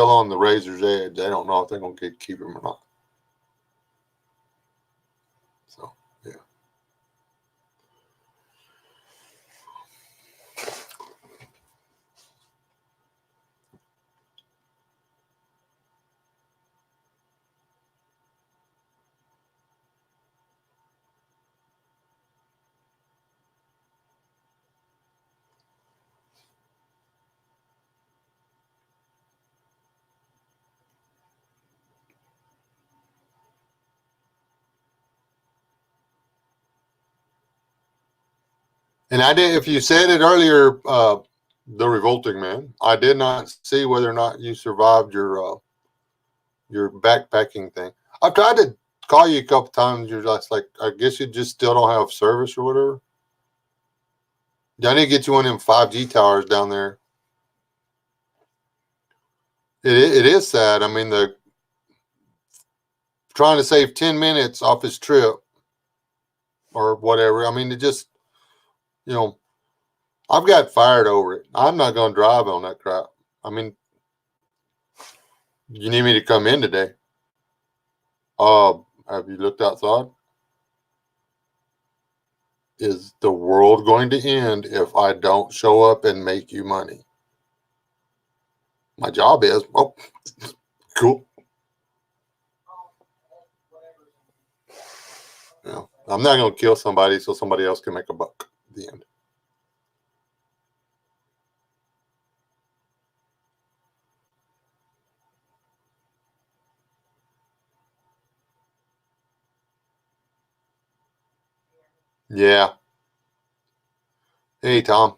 on the razor's edge. They don't know if they're going to keep him or not. So, yeah. And I did, if you said it earlier, the revolting man, I did not see whether or not you survived your backpacking thing. I've tried to call you a couple times. You're just like, I guess you just still don't have service or whatever. Yeah, I need to get you one of them 5G towers down there. It is sad. I mean, the trying to save 10 minutes off his trip or whatever. I mean, it just, you know, I've got fired over it. I'm not going to drive on that crap. I mean, you need me to come in today. Have you looked outside? Is the world going to end if I don't show up and make you money? My job is, oh, cool. Yeah, I'm not going to kill somebody so somebody else can make a buck at the end. Yeah. Hey, Tom.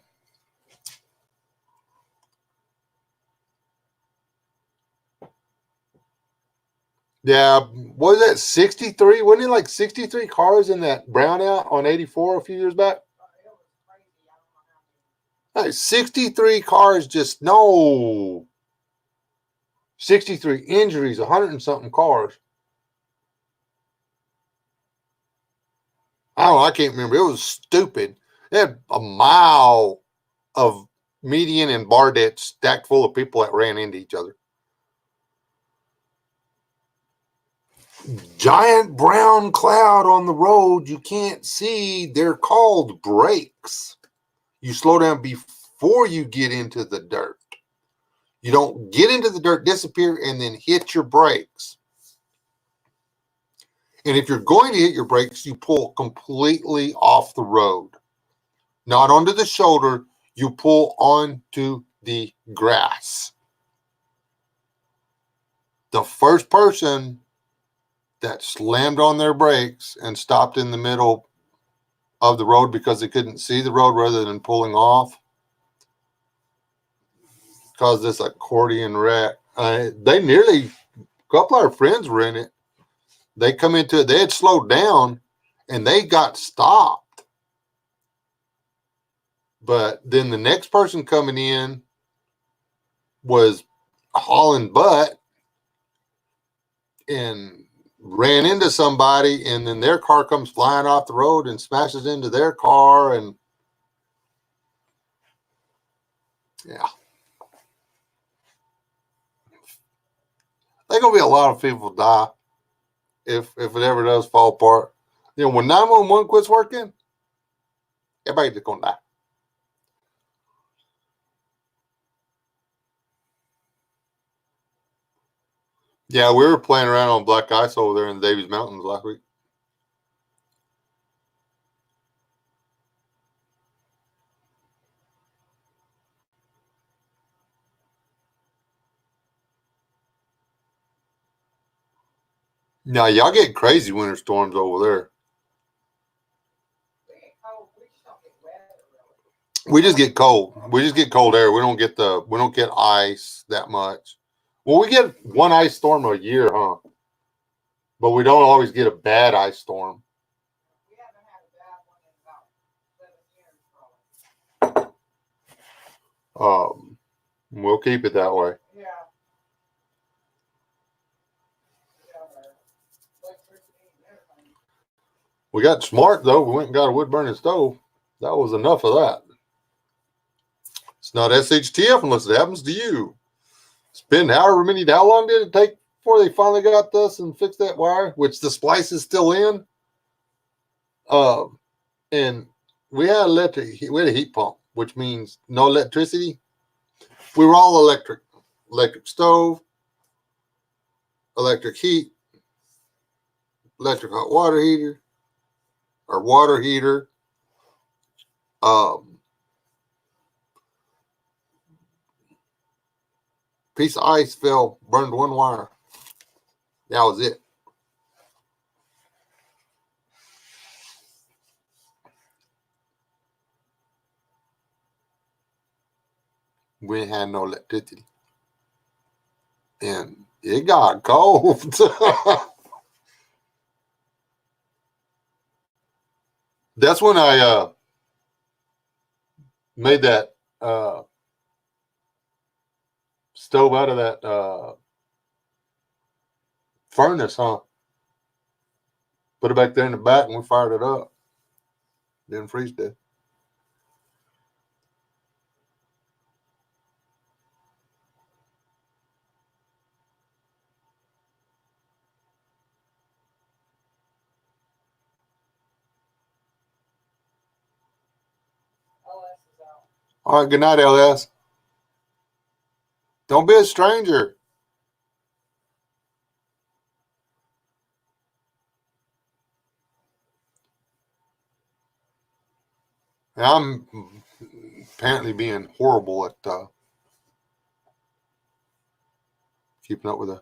Yeah, what was that, 63? Wasn't it like 63 cars in that brownout on 84 a few years back? Like 63 cars, just no. 63 injuries, 100 and something cars. I don't know, I can't remember. It was stupid. They had a mile of median and bar ditch stacked full of people that ran into each other. Giant brown cloud on the road you can't see. They're called brakes. You slow down before you get into the dirt. You don't get into the dirt, disappear, and then hit your brakes. And if you're going to hit your brakes, you pull completely off the road. Not onto the shoulder, you pull onto the grass. The first person that slammed on their brakes and stopped in the middle of the road because they couldn't see the road rather than pulling off caused this accordion wreck. They nearly, a couple of our friends were in it. They come into it, they had slowed down and they got stopped. But then the next person coming in was hauling butt and ran into somebody, and then their car comes flying off the road and smashes into their car. And yeah, there's gonna be a lot of people die if it ever does fall apart. You know, when 911 quits working, everybody's just gonna die. Yeah, we were playing around on black ice over there in the Davies Mountains last week. Now, y'all get crazy winter storms over there. We just get cold. We just get cold air. We don't get ice that much. Well, we get one ice storm a year, huh? But we don't always get a bad ice storm. We haven't had a bad one in about 7 years, probably. We'll keep it that way. Yeah. We got smart though. We went and got a wood burning stove. That was enough of that. It's not SHTF unless it happens to you. Spend how long did it take before they finally got this and fixed that wire, which the splice is still in? And we had we had a heat pump, which means no electricity. We were all electric stove, electric heat, electric hot water heater, or water heater. Piece of ice fell, burned one wire. That was it. We had no electricity. And it got cold. That's when I made that stove out of that furnace, huh? Put it back there in the back and we fired it up. Didn't freeze dead. LS is out. All right, good night, LS. Don't be a stranger. And I'm apparently being horrible at keeping up with the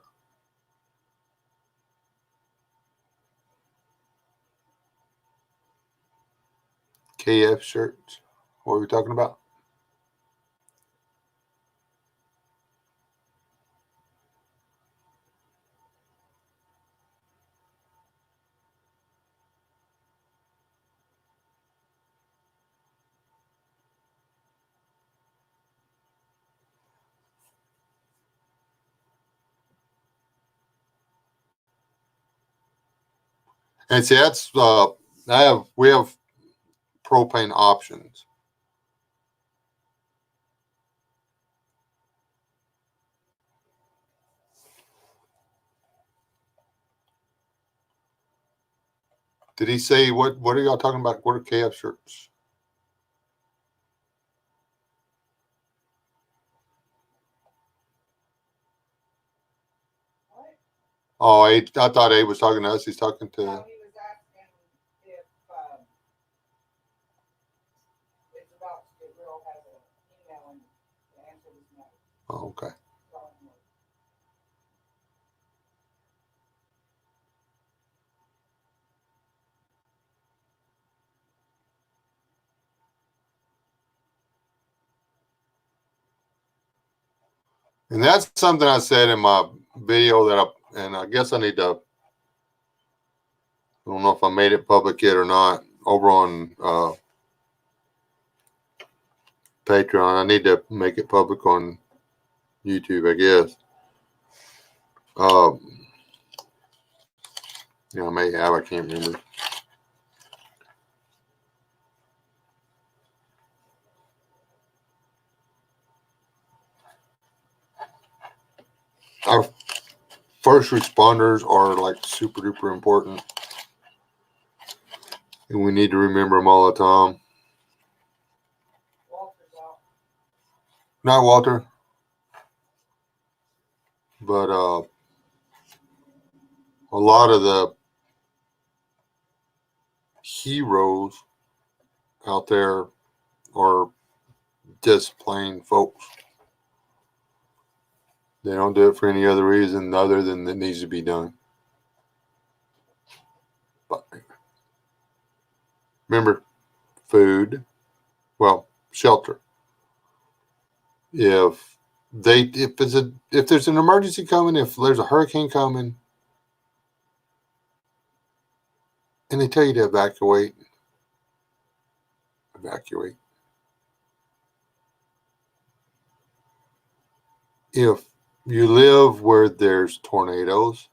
KF shirts. What are we talking about? And see, that's we have propane options. Did he say what are y'all talking about? What are KF shirts? What? Oh, I thought Abe was talking to us. He's talking to. No, he was asking if it's about to get real has an email and the answer was no. Oh, okay. And that's something I said in my video and I guess I need to. I don't know if I made it public yet or not. Over on Patreon, I need to make it public on YouTube, I guess. I may have. I can't remember. Our first responders are like super duper important, and we need to remember them all the time. Walter's out. Not Walter, but a lot of the heroes out there are just plain folks. They don't do it for any other reason other than it needs to be done. But remember, food, shelter. If there's an emergency coming, if there's a hurricane coming, and they tell you to evacuate. If you live where there's tornadoes,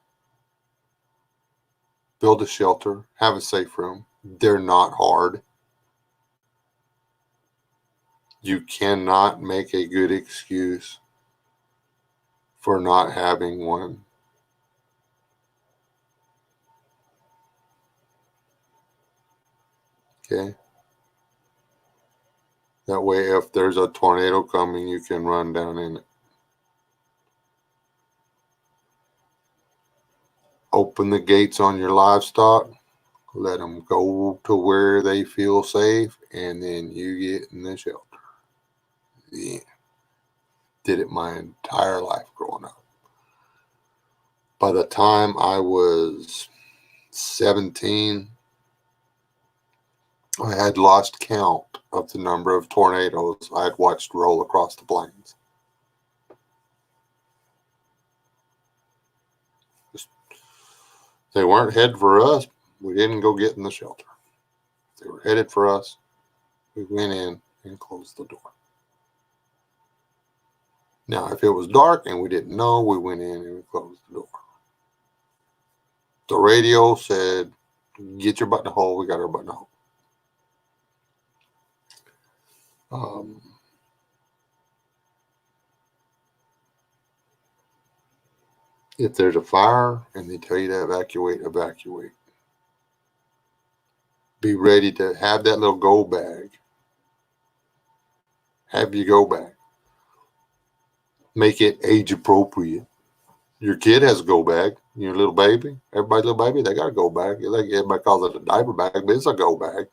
build a shelter, have a safe room. They're not hard. You cannot make a good excuse for not having one. Okay? That way, if there's a tornado coming, you can run down in it. Open the gates on your livestock. Let them go to where they feel safe, and then you get in the shelter. Yeah. Did it my entire life growing up. By the time I was 17, I had lost count of the number of tornadoes I had watched roll across the plains. They weren't headed for us. We didn't go get in the shelter. If they were headed for us, we went in and closed the door. Now, if it was dark and we didn't know, we went in and we closed the door. The radio said, get your butt in the hole. We got our butt in the hole. If there's a fire and they tell you to evacuate, evacuate. Be ready to have that little go bag. Have your go bag. Make it age appropriate. Your kid has a go bag. Your little baby, everybody's little baby, they got a go bag. Like everybody calls it a diaper bag, but it's a go bag.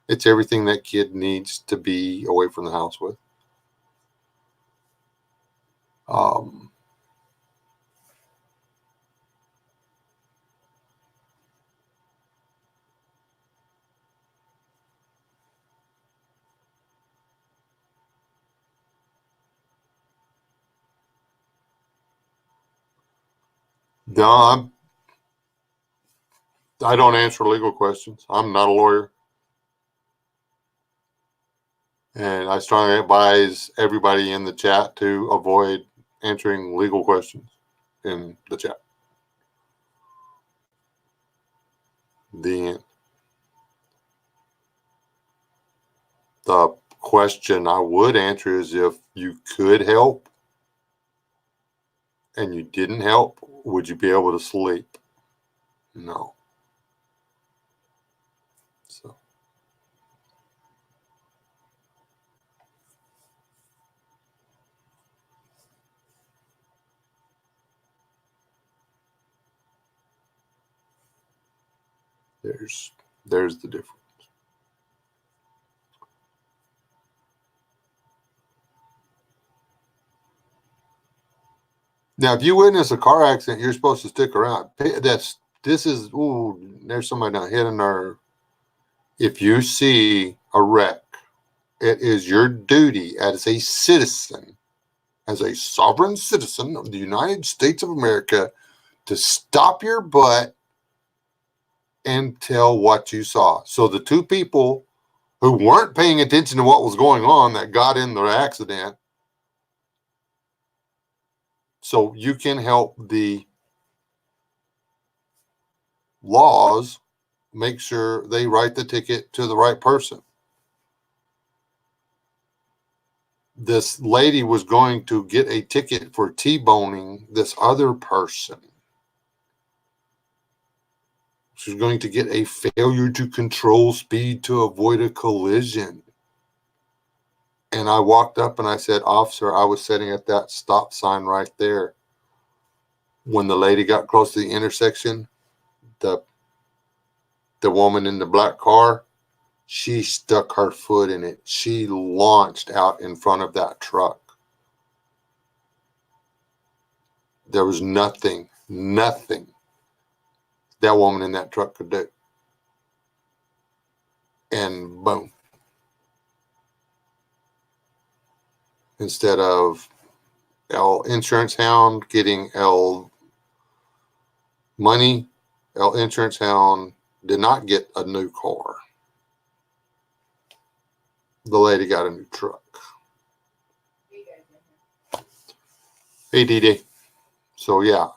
It's everything that kid needs to be away from the house with. No, I don't answer legal questions. I'm not a lawyer. And I strongly advise everybody in the chat to avoid answering legal questions in the chat. The end. The question I would answer is if you could help and you didn't help, would you be able to sleep? No. So there's the difference. Now, if you witness a car accident, you're supposed to stick around. There's somebody not hitting our. If you see a wreck, it is your duty as a citizen, as a sovereign citizen of the United States of America, to stop your butt and tell what you saw. So the two people who weren't paying attention to what was going on that got in the accident, so you can help the laws make sure they write the ticket to the right person. This lady was going to get a ticket for T-boning this other person. She was going to get a failure to control speed to avoid a collision. And I walked up and I said, officer, I was sitting at that stop sign right there. When the lady got close to the intersection, the woman in the black car, she stuck her foot in it. She launched out in front of that truck. There was nothing that woman in that truck could do. And boom. Instead of L Insurance Hound getting L money, L Insurance Hound did not get a new car. The lady got a new truck. Hey, DD. So yeah,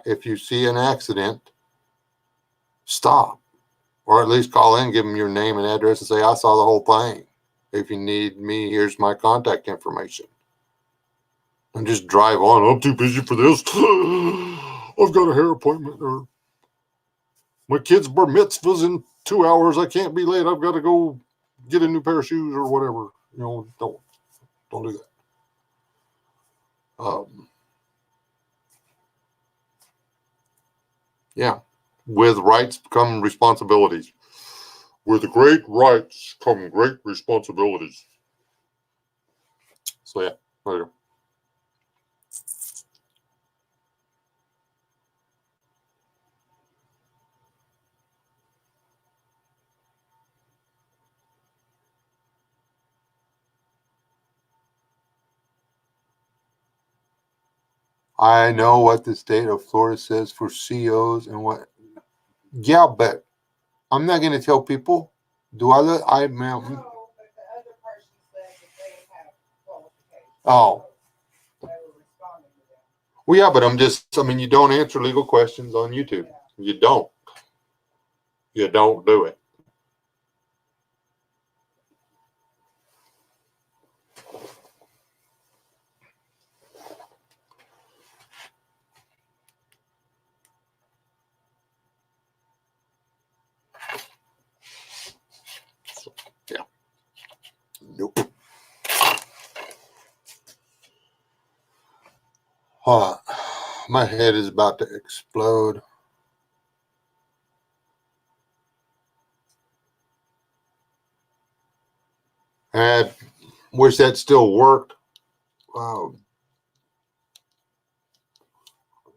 if you see an accident, stop, or at least call in, give them your name and address, and say I saw the whole thing. If you need me, here's my contact information. And just drive on. I'm too busy for this. I've got a hair appointment, or my kid's bar mitzvah's in 2 hours. I can't be late. I've got to go get a new pair of shoes or whatever. Don't do that. Yeah. With rights come responsibilities. With great rights come great responsibilities. So yeah, there you go. I know what the state of Florida says for COs and what. Yeah, but I'm not going to tell people. Do I? No, but the other person said that they have qualifications. Oh. They were responding to them. Well, yeah, but I mean, you don't answer legal questions on YouTube. You don't. You don't do it. Yeah. Nope. My head is about to explode. I wish that still worked. I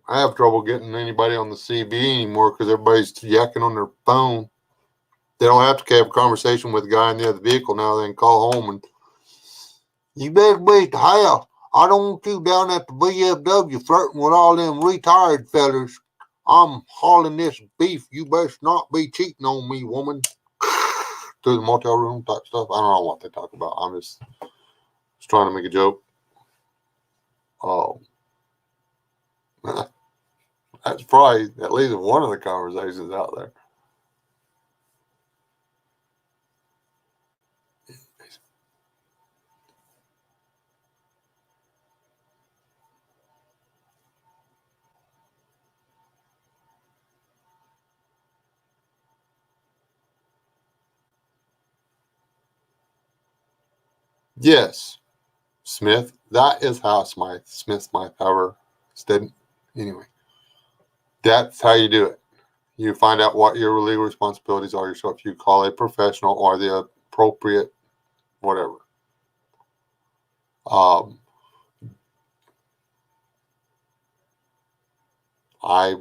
have trouble getting anybody on the CB anymore because everybody's yakking on their phone. They don't have to have a conversation with the guy in the other vehicle now. They can call home and, you better be at the house. I don't want you down at the VFW flirting with all them retired fellas. I'm hauling this beef. You best not be cheating on me, woman. Through the motel room type stuff. I don't know what they talk about. I'm just trying to make a joke. Oh. That's probably at least one of the conversations out there. Yes, Smith. That is how Smith however, steady. Anyway, that's how you do it. You find out what your legal responsibilities are yourself. You call a professional or the appropriate whatever. I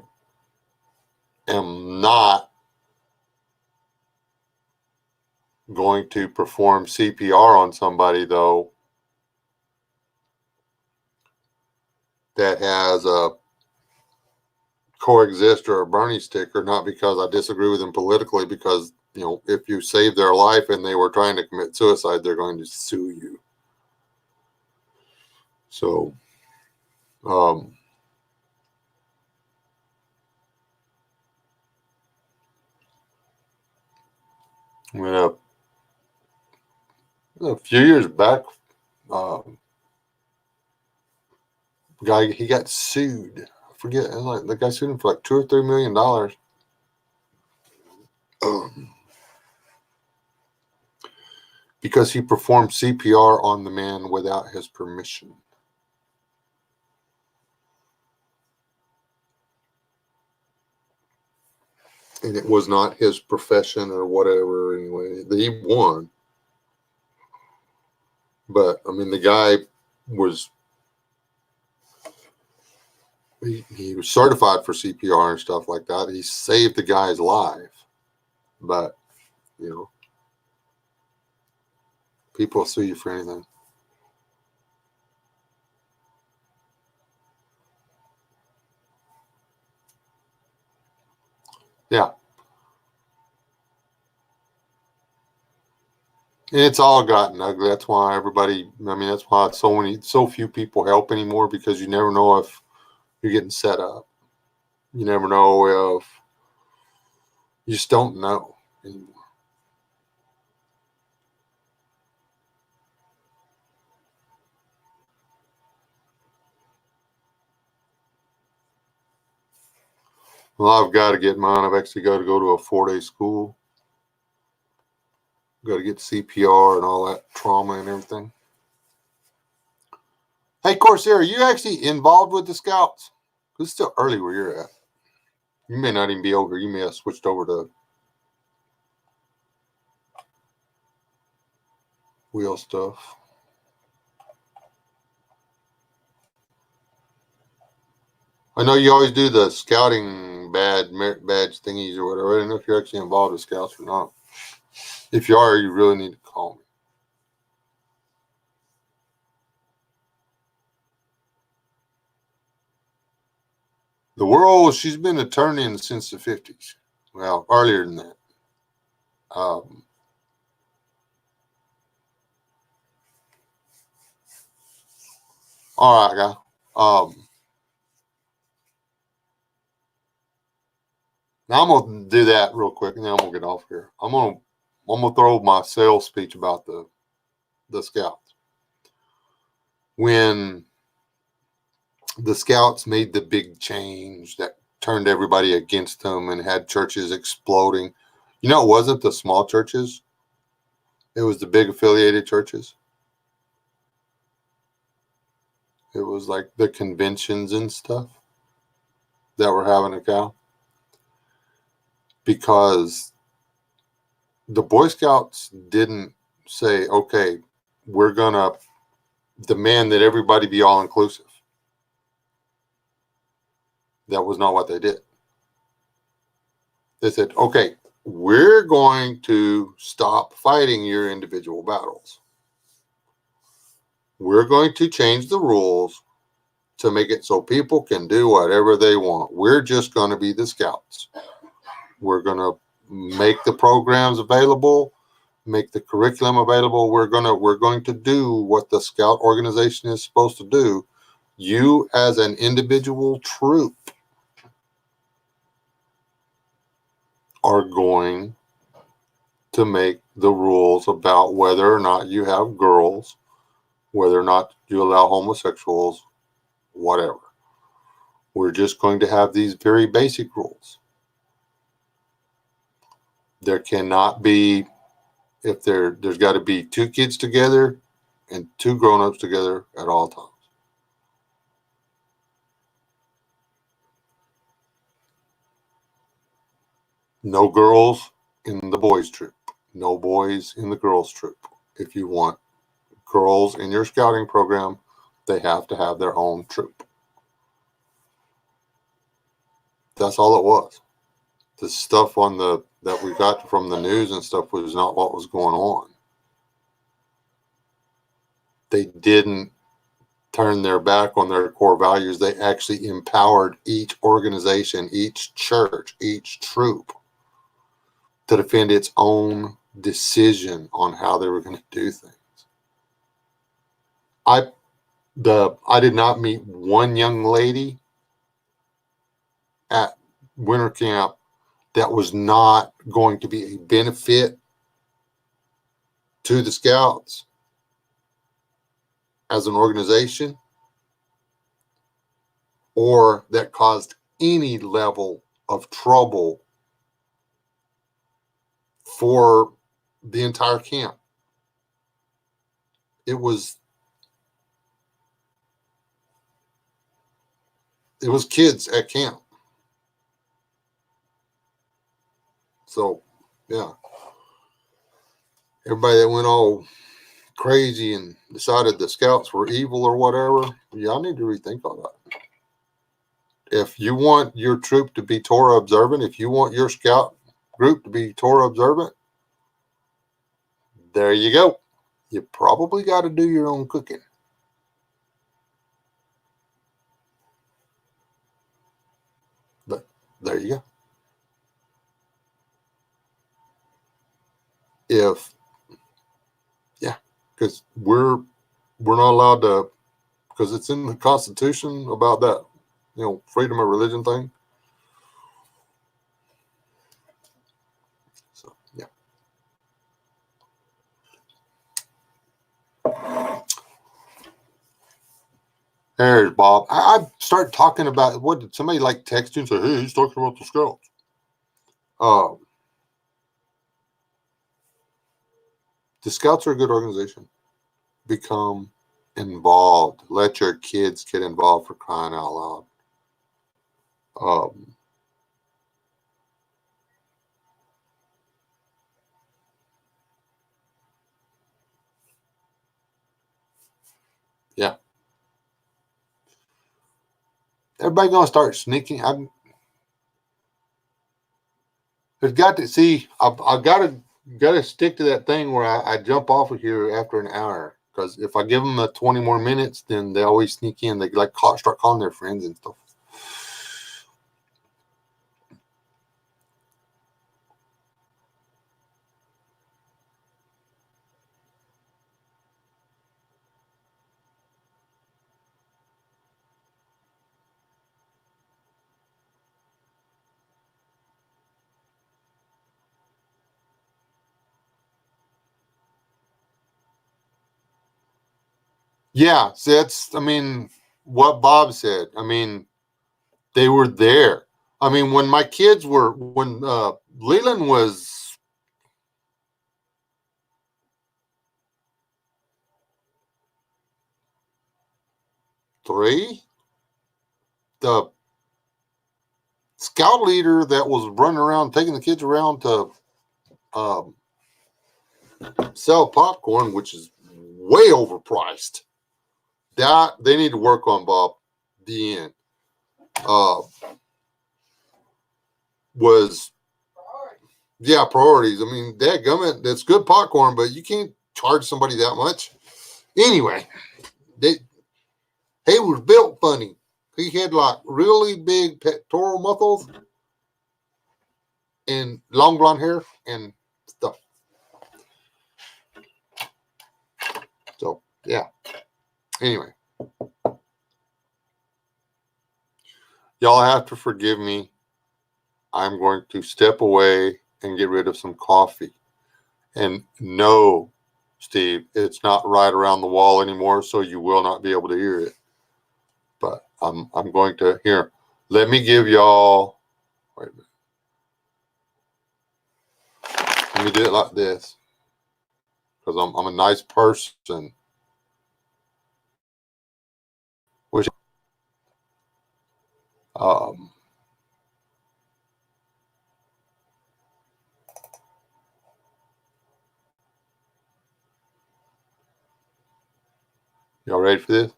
am not going to perform CPR on somebody, though, that has a coexist or a Bernie sticker, not because I disagree with them politically, because, if you save their life and they were trying to commit suicide, they're going to sue you. So, a few years back, guy, he got sued. I forget, the guy sued him for like $2 or $3 million. Because he performed CPR on the man without his permission. And it was not his profession or whatever, anyway. He won. But, I mean, the guy was, he was certified for CPR and stuff like that. He saved the guy's life. But, people sue you for anything. Yeah. And it's all gotten ugly. That's why that's why so few people help anymore, because you never know if you're getting set up. You never know if, you just don't know anymore. Well, I've got to get mine. I've actually got to go to a 4-day school. Got to get CPR and all that trauma and everything. Hey, Corsair, are you actually involved with the Scouts? It's still early where you're at. You may not even be over. You may have switched over to wheel stuff. I know you always do the scouting merit badge thingies or whatever. I don't know if you're actually involved with Scouts or not. If you are, you really need to call me. The world, she's been a turn-in since the 50s. Well, earlier than that. All right, guy. Now I'm gonna do that real quick, and then I'm gonna get off here. I'm gonna throw my sales speech about the Scouts. When the Scouts made the big change that turned everybody against them and had churches exploding, it wasn't the small churches; it was the big affiliated churches. It was like the conventions and stuff that were having a cow, because the Boy Scouts didn't say, okay, we're going to demand that everybody be all inclusive. That was not what they did. They said, okay, we're going to stop fighting your individual battles. We're going to change the rules to make it so people can do whatever they want. We're just going to be the Scouts. We're going to make the programs available, make the curriculum available. We're going to do what the Scout organization is supposed to do. You as an individual troop are going to make the rules about whether or not you have girls, whether or not you allow homosexuals, whatever. We're just going to have these very basic rules. There cannot be, if there's got to be 2 kids together and 2 grown-ups together at all times. No girls in the boys' troop. No boys in the girls' troop. If you want girls in your scouting program, they have to have their own troop. That's all it was. The stuff that we got from the news and stuff was not what was going on. They didn't turn their back on their core values. They actually empowered each organization, each church, each troop to defend its own decision on how they were going to do things. I did not meet one young lady at winter camp that was not going to be a benefit to the Scouts as an organization, or that caused any level of trouble for the entire camp. It was kids at camp. So, yeah. Everybody that went all crazy and decided the Scouts were evil or whatever, y'all need to rethink all that. If you want your troop to be Torah observant, if you want your Scout group to be Torah observant, there you go. You probably got to do your own cooking. But there you go. Because we're not allowed to, because it's in the Constitution about that, freedom of religion thing. So, yeah. There's Bob. I started talking about, what did somebody text you and say, hey, he's talking about the Scouts. The Scouts are a good organization. Become involved. Let your kids get involved, for crying out loud. Yeah. Everybody gonna start sneaking. I've got to stick to that thing where I jump off of here after an hour, because if I give them 20 more minutes, then they always sneak in. They start calling their friends and stuff. Yeah, so that's, I mean, what Bob said. I mean, they were there. I mean, when my kids were, when Leland was 3, the scout leader that was running around taking the kids around to um, sell popcorn, which is way overpriced. That they need to work on, Bob. The end. Was priorities. I mean, dadgummit, that's good popcorn, but you can't charge somebody that much. Anyway, he was built funny. He had like really big pectoral muscles and long blonde hair and stuff. So yeah. Anyway, y'all have to forgive me. I'm going to step away and get rid of some coffee. And no, Steve, it's not right around the wall anymore, so you will not be able to hear it. But I'm going to here. Let me give y'all. Wait a minute. Let me do it like this, because I'm a nice person. Which um. Y'all ready for this?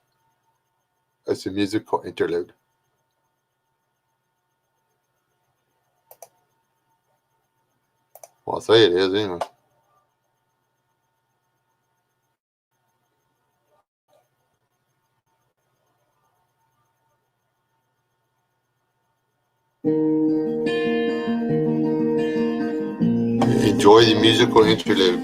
It's a musical interlude. Well, I'll say it is anyway. Enjoy the musical interlude.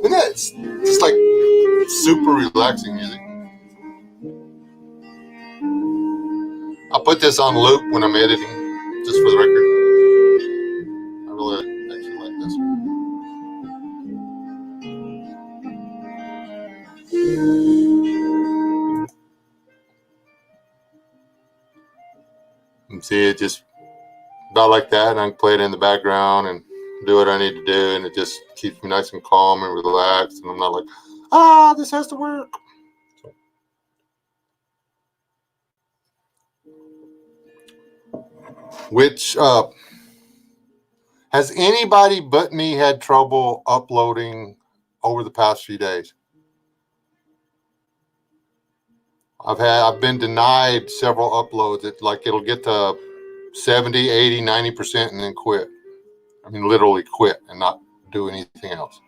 And that's just like super relaxing music. I'll put this on loop when I'm editing, just for the record. I really actually like this. And see, it just about like that, and I can play it in the background and do what I need to do, and it just keeps me nice and calm and relaxed, and I'm not like, this has to work. Which has anybody but me had trouble uploading over the past few days? I've been denied several uploads. It'll get to 70, 80, 90% and then quit. I mean, literally quit and not do anything else.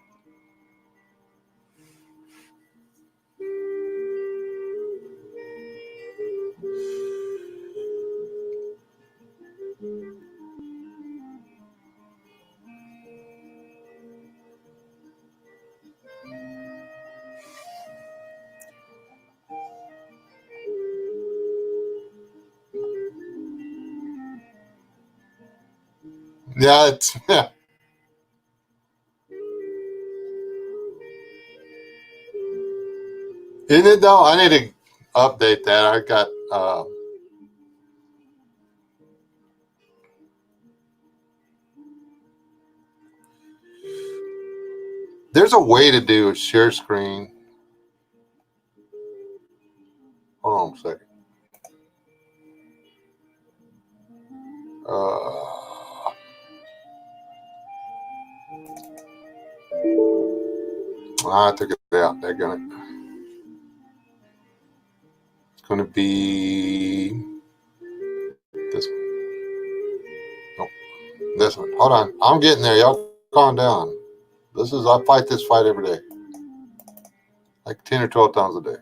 Yeah, it's yeah. Isn't it though? I need to update that. I got there's a way to do a share screen. Hold on a second. I took it out. They're gonna. It's gonna be this one. Nope. This one. Hold on. I'm getting there. Y'all calm down. I fight this fight every day. Like 10 or 12 times a day.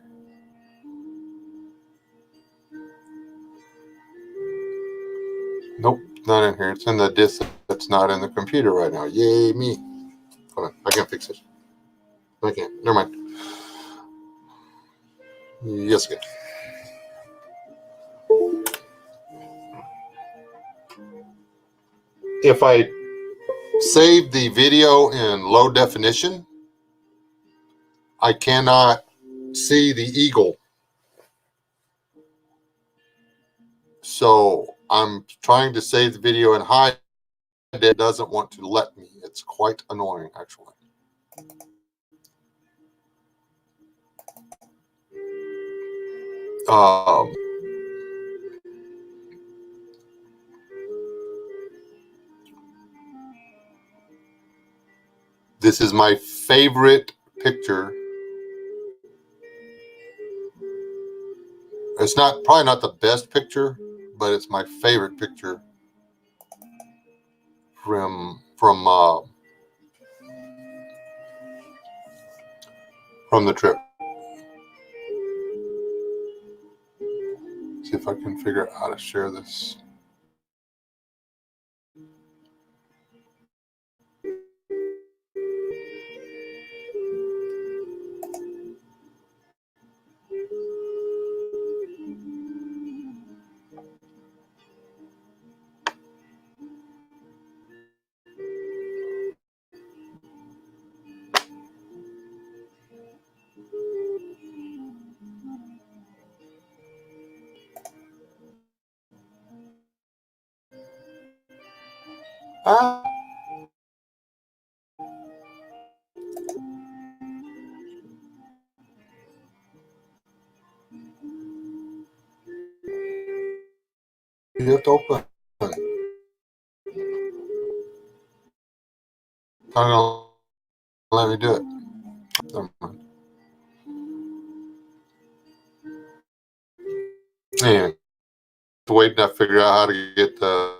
Nope, not in here. It's in the disk that's not in the computer right now. Yay, me. Hold on. I can't fix it. I can't. Never mind. Yes, I can. If I save the video in low definition, I cannot see the eagle. So I'm trying to save the video in high. It doesn't want to let me. It's quite annoying, actually. This is my favorite picture. It's probably not the best picture, but it's my favorite picture from the trip. See if I can figure out how to share this. Ah, you have to open. Not gonna let me do it. Never mind. Anyway, waiting to figure out how to get the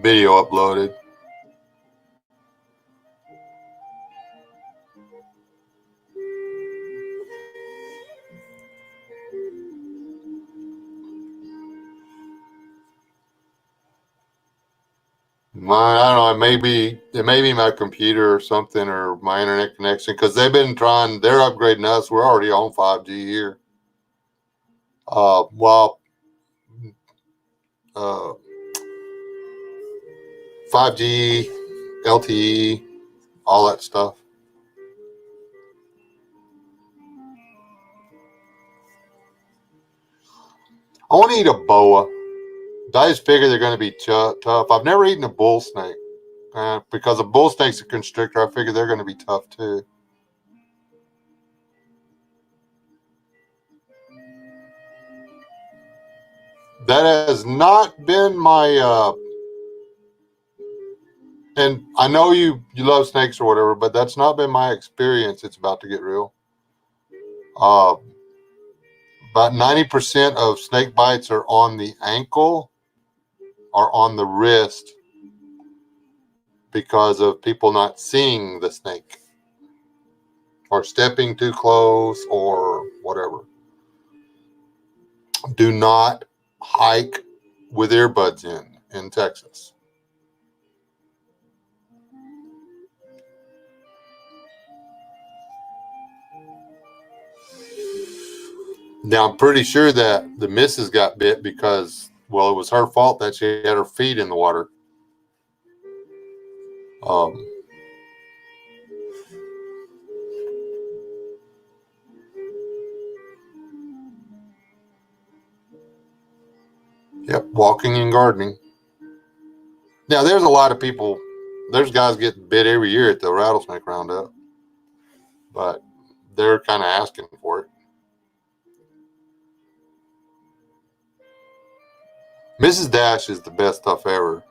video uploaded. I don't know. It may be my computer or something, or my internet connection, because they've been trying. They're upgrading us. We're already on 5G here. Well, 5G, LTE, all that stuff. I want to eat a boa. I just figure they're going to be tough. I've never eaten a bull snake because a bull snake's a constrictor. I figure they're going to be tough too. That has not been my. And I know you love snakes or whatever, but that's not been my experience. It's about to get real. About 90% of snake bites are on the ankle or on the wrist because of people not seeing the snake or stepping too close or whatever. Do not hike with earbuds in Texas. Now, I'm pretty sure that the missus got bit because, well, it was her fault that she had her feet in the water. Yep, walking and gardening. Now, there's a lot of people, there's guys getting bit every year at the rattlesnake roundup, but they're kind of asking for it. Mrs. Dash is the best stuff ever.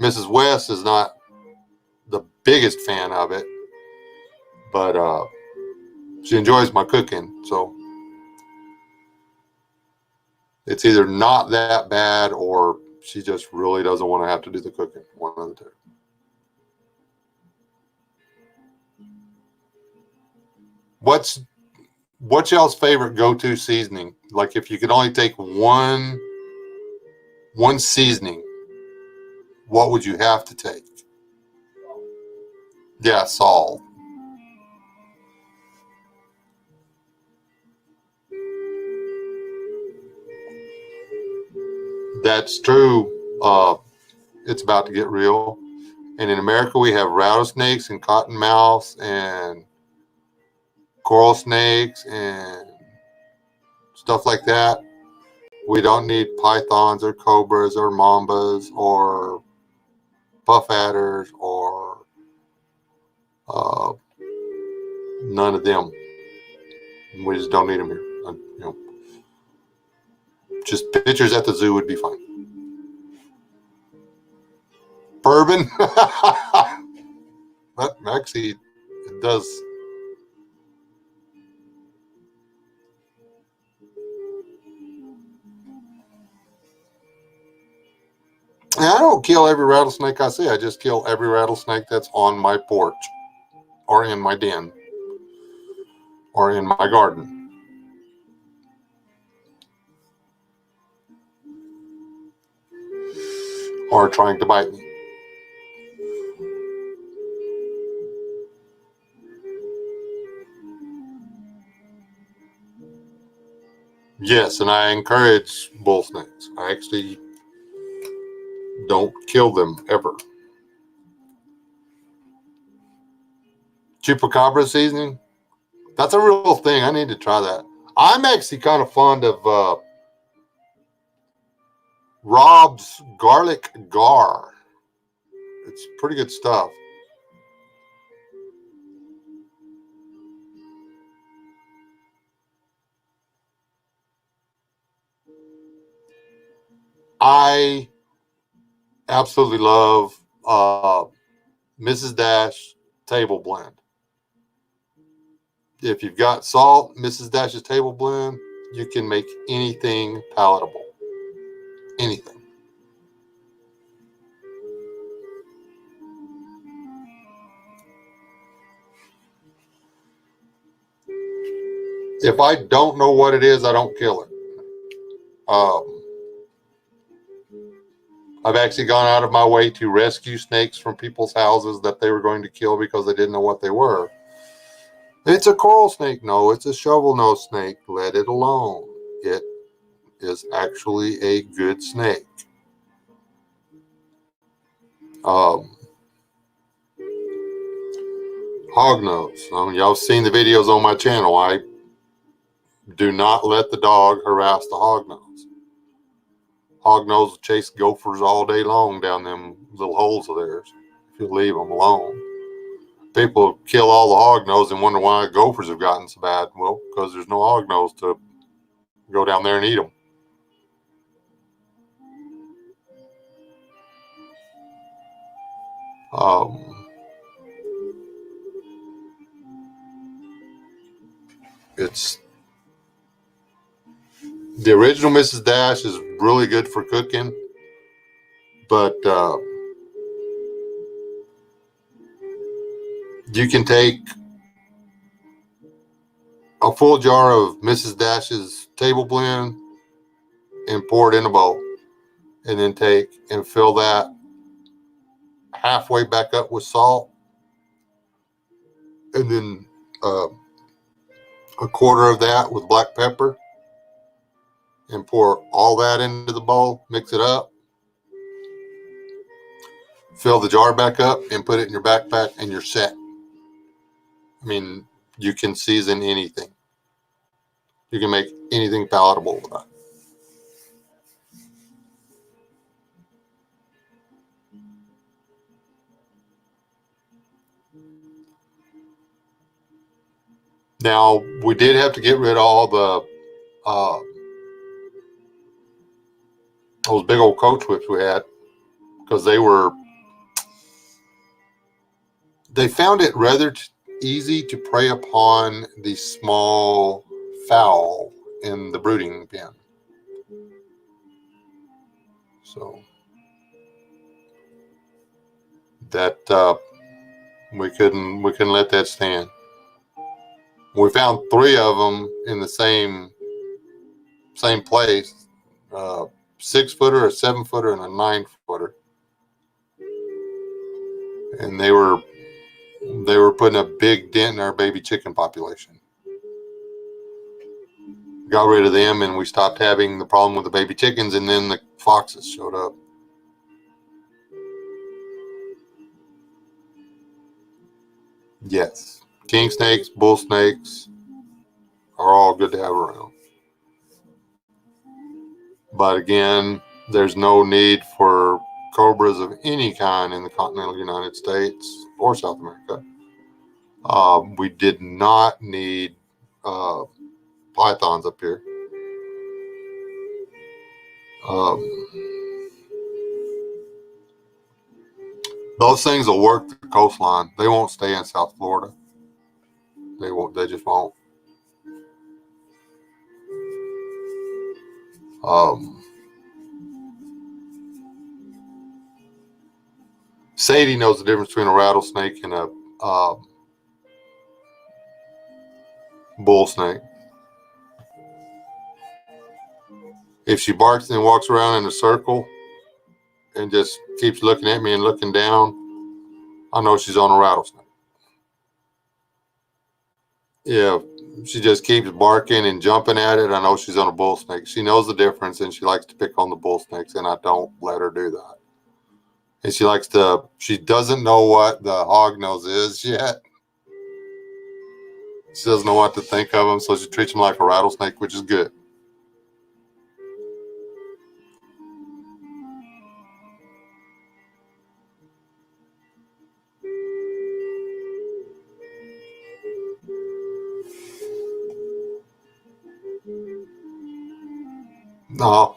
Mrs. West is not the biggest fan of it, but she enjoys my cooking, so it's either not that bad or she just really doesn't want to have to do the cooking. One of the two. What's y'all's favorite go-to seasoning? Like if you could only take one seasoning, what would you have to take? Yeah, salt. That's true. It's about to get real. And in America, we have rattlesnakes and cottonmouths and coral snakes and stuff like that. We don't need pythons or cobras or mambas or puff adders or none of them. We just don't need them here. Just pictures at the zoo would be fine. Bourbon? That actually it does. And I don't kill every rattlesnake I see. I just kill every rattlesnake that's on my porch or in my den or in my garden. Or trying to bite me. Yes, and I encourage bull snakes. I actually don't kill them ever. Chupacabra seasoning? That's a real thing. I need to try that. I'm actually kind of fond of Rob's garlic gar. It's pretty good stuff. I absolutely love Mrs. Dash table blend. If you've got salt, Mrs. Dash's table blend, you can make anything palatable. Anything. If I don't know what it is, I don't kill it. I've actually gone out of my way to rescue snakes from people's houses that they were going to kill because they didn't know what they were. It's a coral snake. No, it's a shovel-nosed snake. Let it alone. It is actually a good snake. Hognose. Y'all have seen the videos on my channel. I do not let the dog harass the hognose. Hognose will chase gophers all day long down them little holes of theirs if you leave them alone. People kill all the hognose and wonder why gophers have gotten so bad. Well, because there's no hognose to go down there and eat them. It's the original Mrs. Dash is really good for cooking, but you can take a full jar of Mrs. Dash's table blend and pour it in a bowl, and then take and fill that halfway back up with salt, and then a quarter of that with black pepper, and pour all that into the bowl, mix it up, fill the jar back up, and put it in your backpack, and you're set. I mean, you can season anything. You can make anything palatable with that. Now, we did have to get rid of all the those big old Coach whips we had, because they found it rather easy to prey upon the small fowl in the brooding pen. So that we couldn't let that stand. We found 3 of them in the same place, 6-footer, a 7-footer, and a 9-footer, and they were putting a big dent in our baby chicken population. Got rid of them, and we stopped having the problem with the baby chickens, and then the foxes showed up. Yes, king snakes, bull snakes are all good to have around. But again, there's no need for cobras of any kind in the continental United States or South America. We did not need pythons up here. Those things will work the coastline. They won't stay in South Florida. They won't. They just won't. Sadie knows the difference between a rattlesnake and a bull snake. If she barks and walks around in a circle and just keeps looking at me and looking down, I know she's on a rattlesnake. If she just keeps barking and jumping at it, I know she's on a bull snake. She knows the difference, and she likes to pick on the bull snakes, and I don't let her do that. And she doesn't know what the hog nose is yet. She doesn't know what to think of them, so she treats them like a rattlesnake, which is good. No,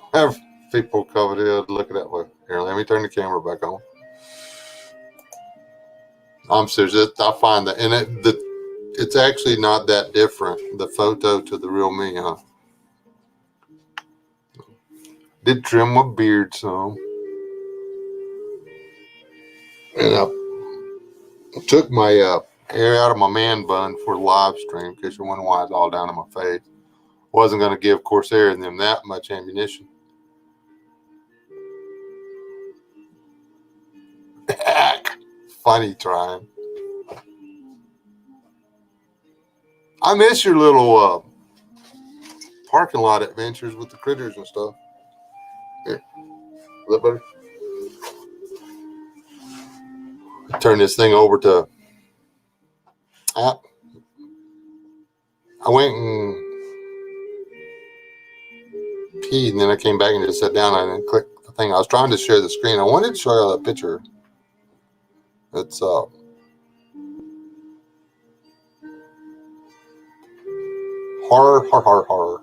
people covered it. Look at that way. Here, let me turn the camera back on. I'm serious. I find that, and it's actually not that different, the photo to the real me, huh? Did trim my beard some. And I took my hair out of my man bun for the live stream, because you're wondering why it's all down in my face. Wasn't going to give Corsair and them that much ammunition. Funny trying. I miss your little parking lot adventures with the critters and stuff. Here, is that better? Turn this thing over to app. I went and peed, and then I came back and just sat down and then clicked the thing. I was trying to share the screen. I wanted to show you that picture. It's horror.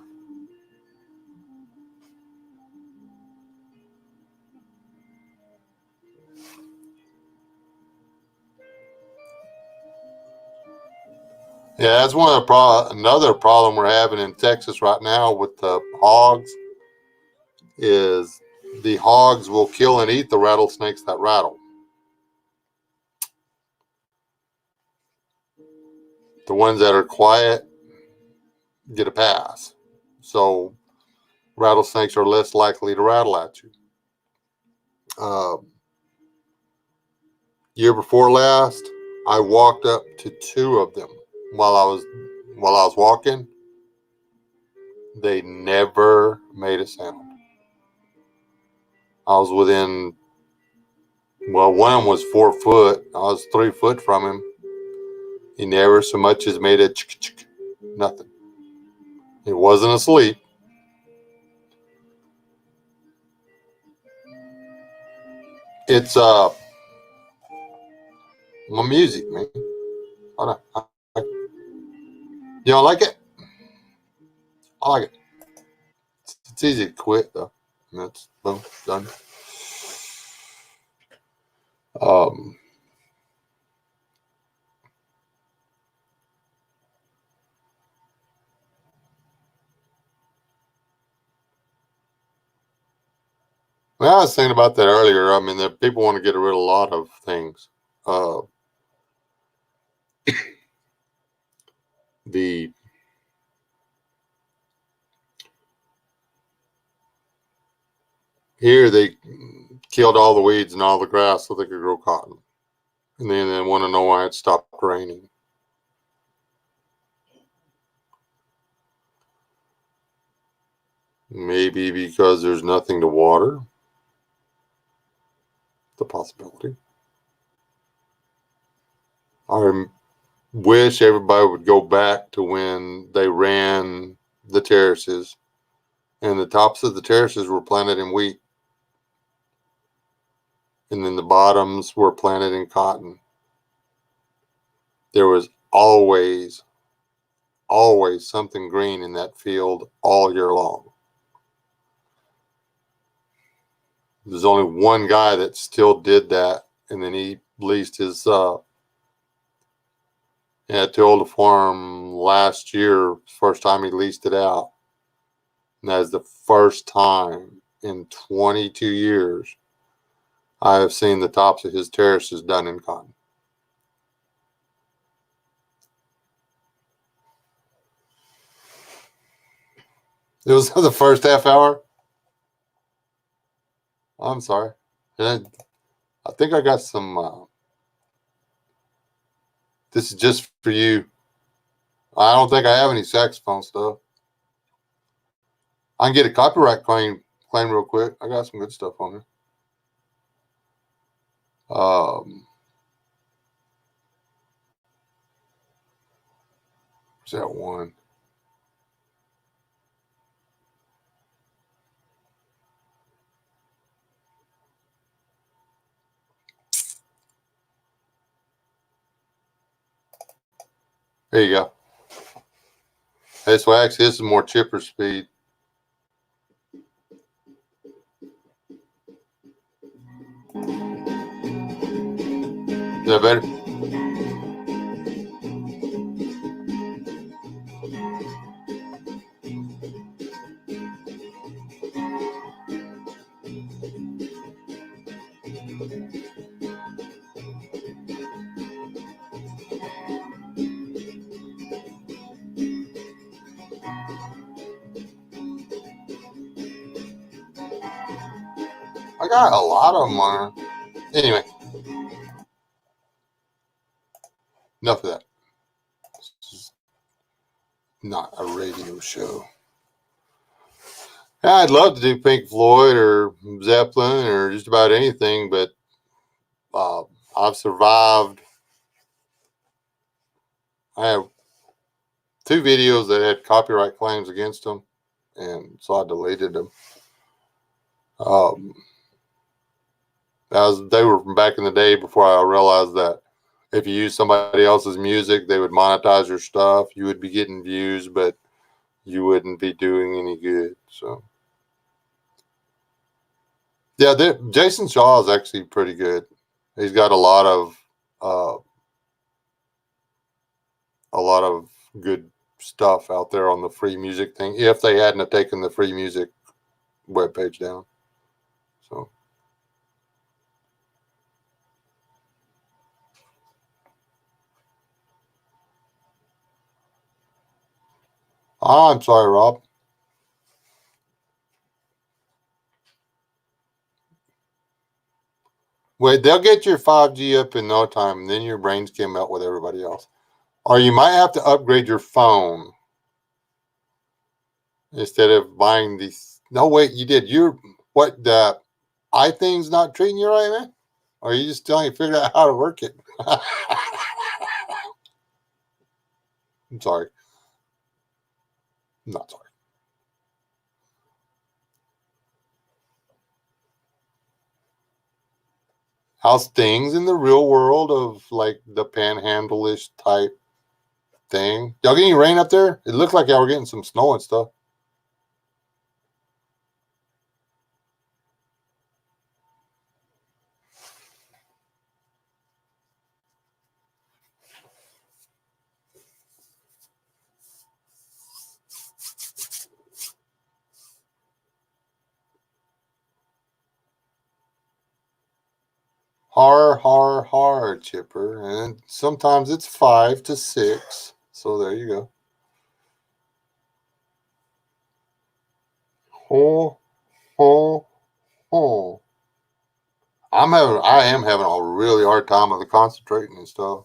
Yeah, that's one of the another problem we're having in Texas right now with the hogs is the hogs will kill and eat the rattlesnakes that rattle. The ones that are quiet get a pass. So rattlesnakes are less likely to rattle at you. Year before last, I walked up to 2 of them while I was while I was walking, they never made a sound. I was within, well, one of them was 4 foot. I was 3 foot from him. He never so much as made a chick, nothing. He wasn't asleep. It's my music, man. Hold on. You don't like it? I like it. It's easy to quit though. And that's boom, done. Um, well, I was thinking about that earlier. I mean, that people want to get rid of a lot of things. The Here they killed all the weeds and all the grass so they could grow cotton. And then they want to know why it stopped raining. Maybe because there's nothing to water. The possibility. I wish everybody would go back to when they ran the terraces and the tops of the terraces were planted in wheat. And then the bottoms were planted in cotton. There was always something green in that field all year long. There's only one guy that still did that, and then he leased his told the farm last year, first time he leased it out. And that is the first time in 22 years I have seen the tops of his terraces done in cotton. It was the first half hour. I'm sorry. And I think I got some. This is just for you. I don't think I have any saxophone stuff. I can get a copyright claim real quick. I got some good stuff on there. Where's that one? There you go. Hey, so actually, this is more chipper speed. Is that better? I got a lot of them on. Anyway, enough of that. This is not a radio show. I'd love to do Pink Floyd or Zeppelin or just about anything, but I've survived. I have 2 videos that had copyright claims against them, and so I deleted them. They were from back in the day before I realized that if you use somebody else's music, they would monetize your stuff. You would be getting views, but you wouldn't be doing any good. So, yeah, Jason Shaw is actually pretty good. He's got a lot of good stuff out there on the free music thing. If they hadn't have taken the free music webpage down, so. I'm sorry, Rob. Wait, they'll get your 5G up in no time, and then your brains can melt with everybody else. Or you might have to upgrade your phone instead of buying these. No, wait, you did. What, the iThing's not treating you right, man? Or are you just telling you to figure out how to work it? I'm sorry. I'm not sorry. How's things in the real world of like the panhandle-ish type thing? Y'all getting any rain up there? It looked like y'all were getting some snow and stuff. Har, Chipper. And sometimes it's 5 to 6. So there you go. Ho, ho, ho. I am having a really hard time with the concentrating and stuff.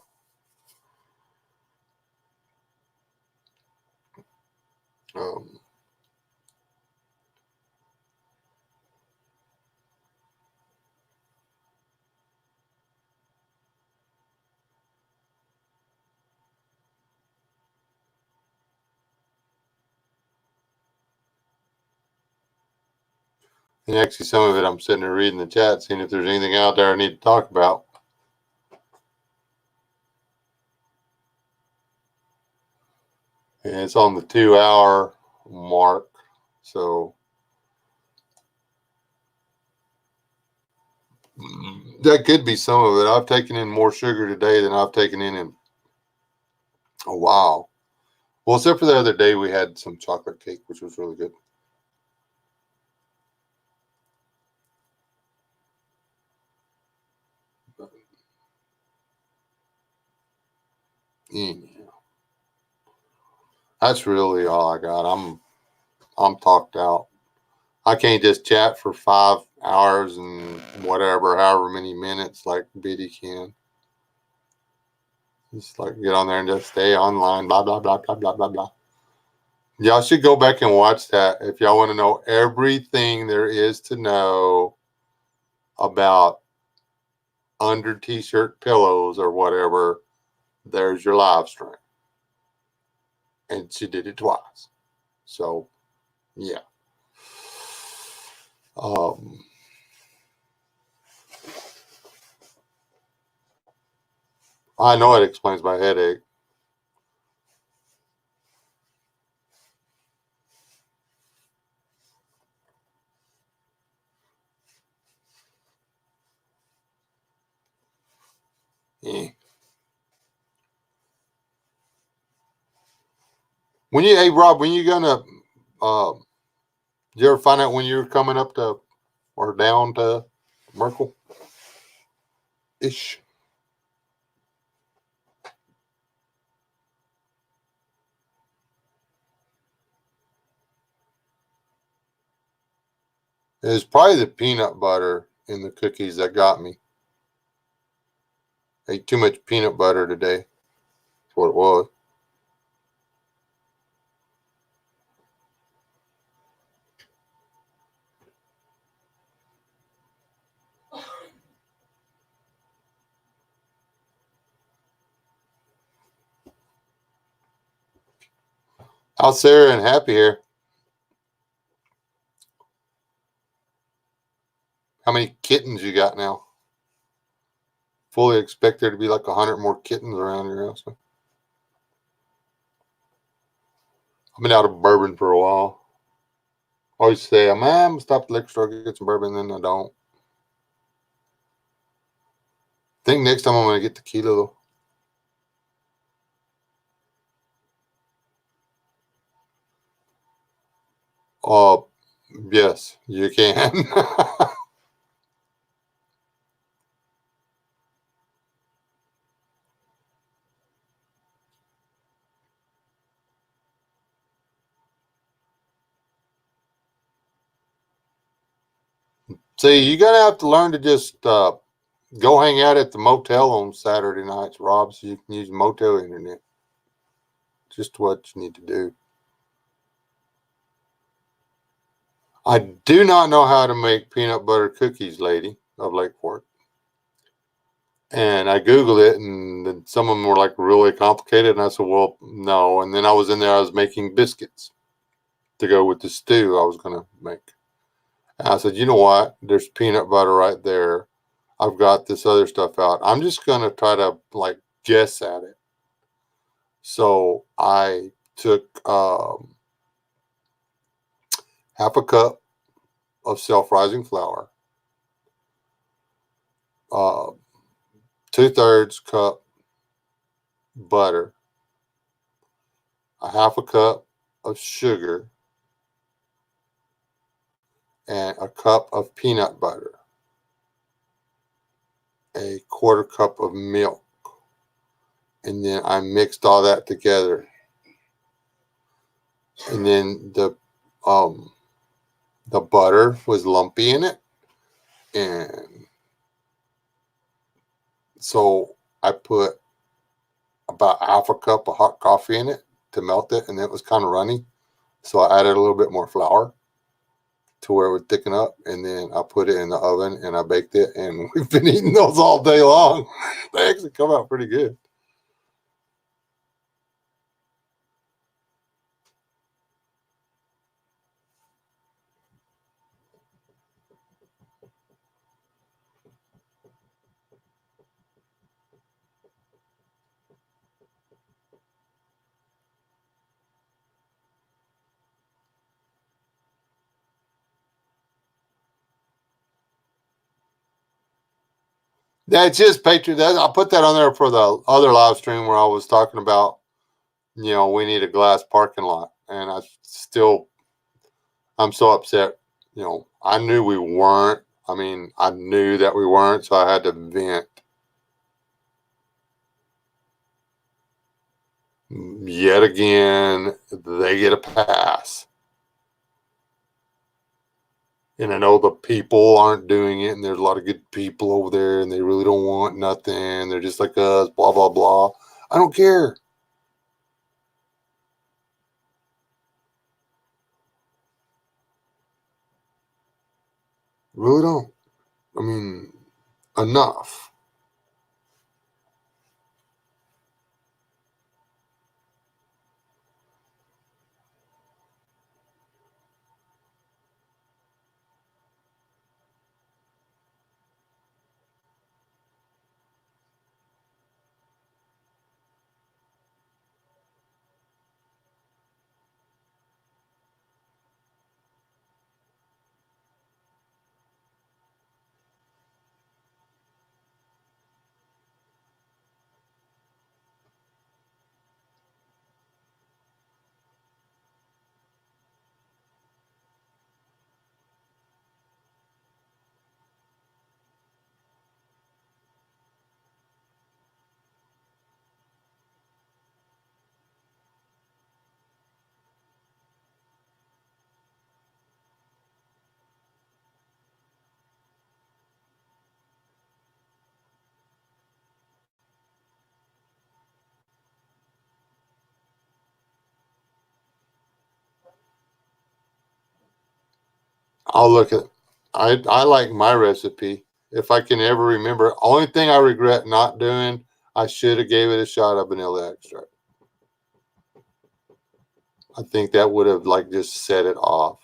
Um, and actually, some of it I'm sitting there reading the chat, seeing if there's anything out there I need to talk about. And it's on the 2-hour mark. So that could be some of it. I've taken in more sugar today than I've taken in a while. Well, except for the other day, we had some chocolate cake, which was really good. Yeah. That's really all I got. I'm talked out. I can't just chat for 5 hours and whatever, however many minutes like Biddy can. Just like get on there and just stay online, blah, blah, blah, blah, blah, blah, blah. Y'all should go back and watch that if y'all want to know everything there is to know about under t-shirt pillows or whatever. There's your live stream. And she did it twice. So, yeah. I know it explains my headache. Yeah. Hey Rob, when you gonna did you ever find out when you're coming up to or down to Merkel? Ish. It's probably the peanut butter in the cookies that got me. I ate too much peanut butter today. That's what it was. How's Sarah and Happy here? How many kittens you got now? Fully expect there to be like 100 more kittens around your house. I've been out of bourbon for a while. I always say, I'm gonna stop at the liquor store, get some bourbon, then I don't. I think next time I'm gonna get tequila though. Yes, you can. See, you're gonna have to learn to just go hang out at the motel on Saturday nights, Rob, so you can use motel internet. just what you need to do. I do not know how to make peanut butter cookies, lady of Lakeport. And I Googled it, and then some of them were like really complicated. And I said, well, no. And then I was in there, I was making biscuits to go with the stew I was going to make. And I said, you know what? There's peanut butter right there. I've got this other stuff out. I'm just going to try to like guess at it. So I took half a cup of self-rising flour, 2/3 cup butter, a half a cup of sugar, and a cup of peanut butter, a 1/4 cup of milk, and then I mixed all that together. And then the butter was lumpy in it, and so I put about half a cup of hot coffee in it to melt it, and it was kind of runny. So I added a little bit more flour to where it would thicken up, and then I put it in the oven and I baked it, and we've been eating those all day long. They actually come out pretty good. That's just Patriot. I put that on there for the other live stream where I was talking about, we need a glass parking lot. And I'm so upset. I knew we weren't. I knew that we weren't, so I had to vent. Yet again, they get a pass. And I know the people aren't doing it, and there's a lot of good people over there, and they really don't want nothing. They're just like us, blah, blah, blah. I don't care. Really don't. Enough. I'll look at. I like my recipe. If I can ever remember, only thing I regret not doing, I should have gave it a shot of vanilla extract. I think that would have just set it off.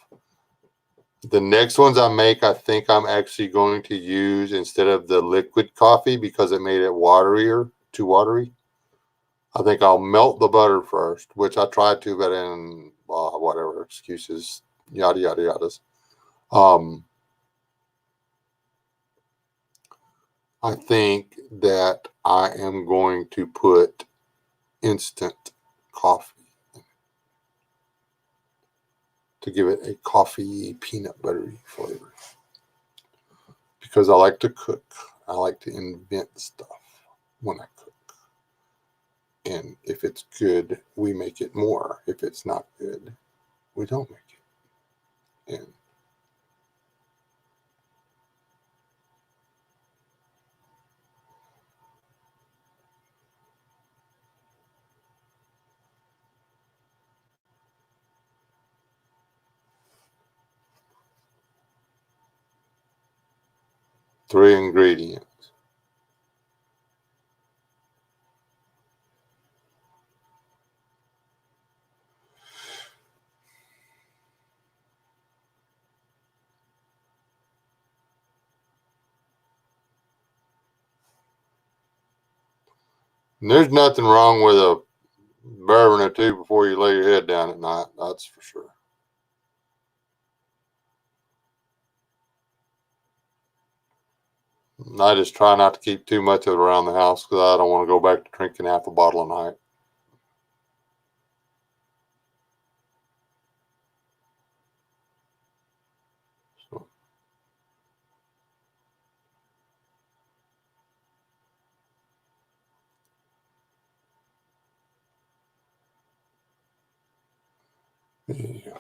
The next ones I make, I think I'm actually going to use, instead of the liquid coffee, because it made it too watery. I think I'll melt the butter first, which I tried to, but in whatever excuses, yada yada yadas. I think that I am going to put instant coffee to give it a coffee peanut buttery flavor. Because I like to cook. I like to invent stuff when I cook. And if it's good, we make it more. If it's not good, we don't make it. And 3 ingredients. And there's nothing wrong with a bourbon or two before you lay your head down at night. That's for sure. And I just try not to keep too much of it around the house because I don't want to go back to drinking half a bottle a night. So, yeah.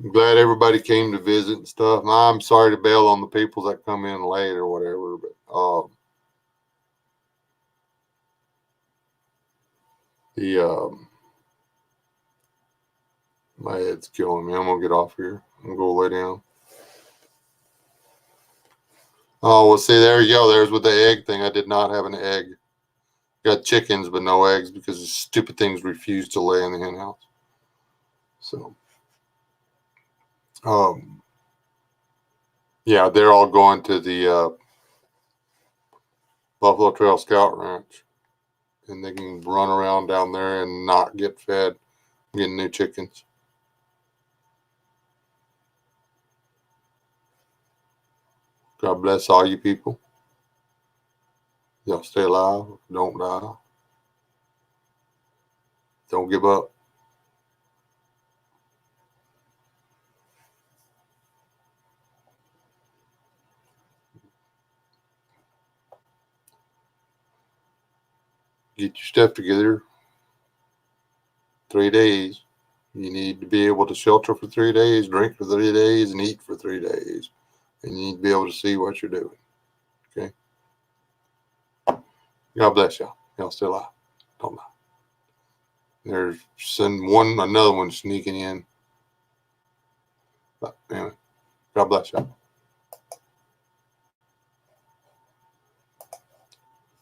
I'm glad everybody came to visit and stuff. I'm sorry to bail on the people that come in late or whatever, but my head's killing me. I'm gonna get off here. I'm gonna go lay down. Oh, well, see, there you go. There's with the egg thing. I did not have an egg. Got chickens, but no eggs because the stupid things refuse to lay in the hen house. So, yeah, they're all going to the Buffalo Trail Scout Ranch, and they can run around down there and not get fed, getting new chickens. God bless all you people. Y'all stay alive. Don't die. Don't give up. Get your stuff together. 3 days. You need to be able to shelter for 3 days, drink for 3 days, and eat for 3 days. And you need to be able to see what you're doing. Okay? God bless y'all. Y'all stay alive. Don't die. There's another one sneaking in. But anyway, God bless y'all.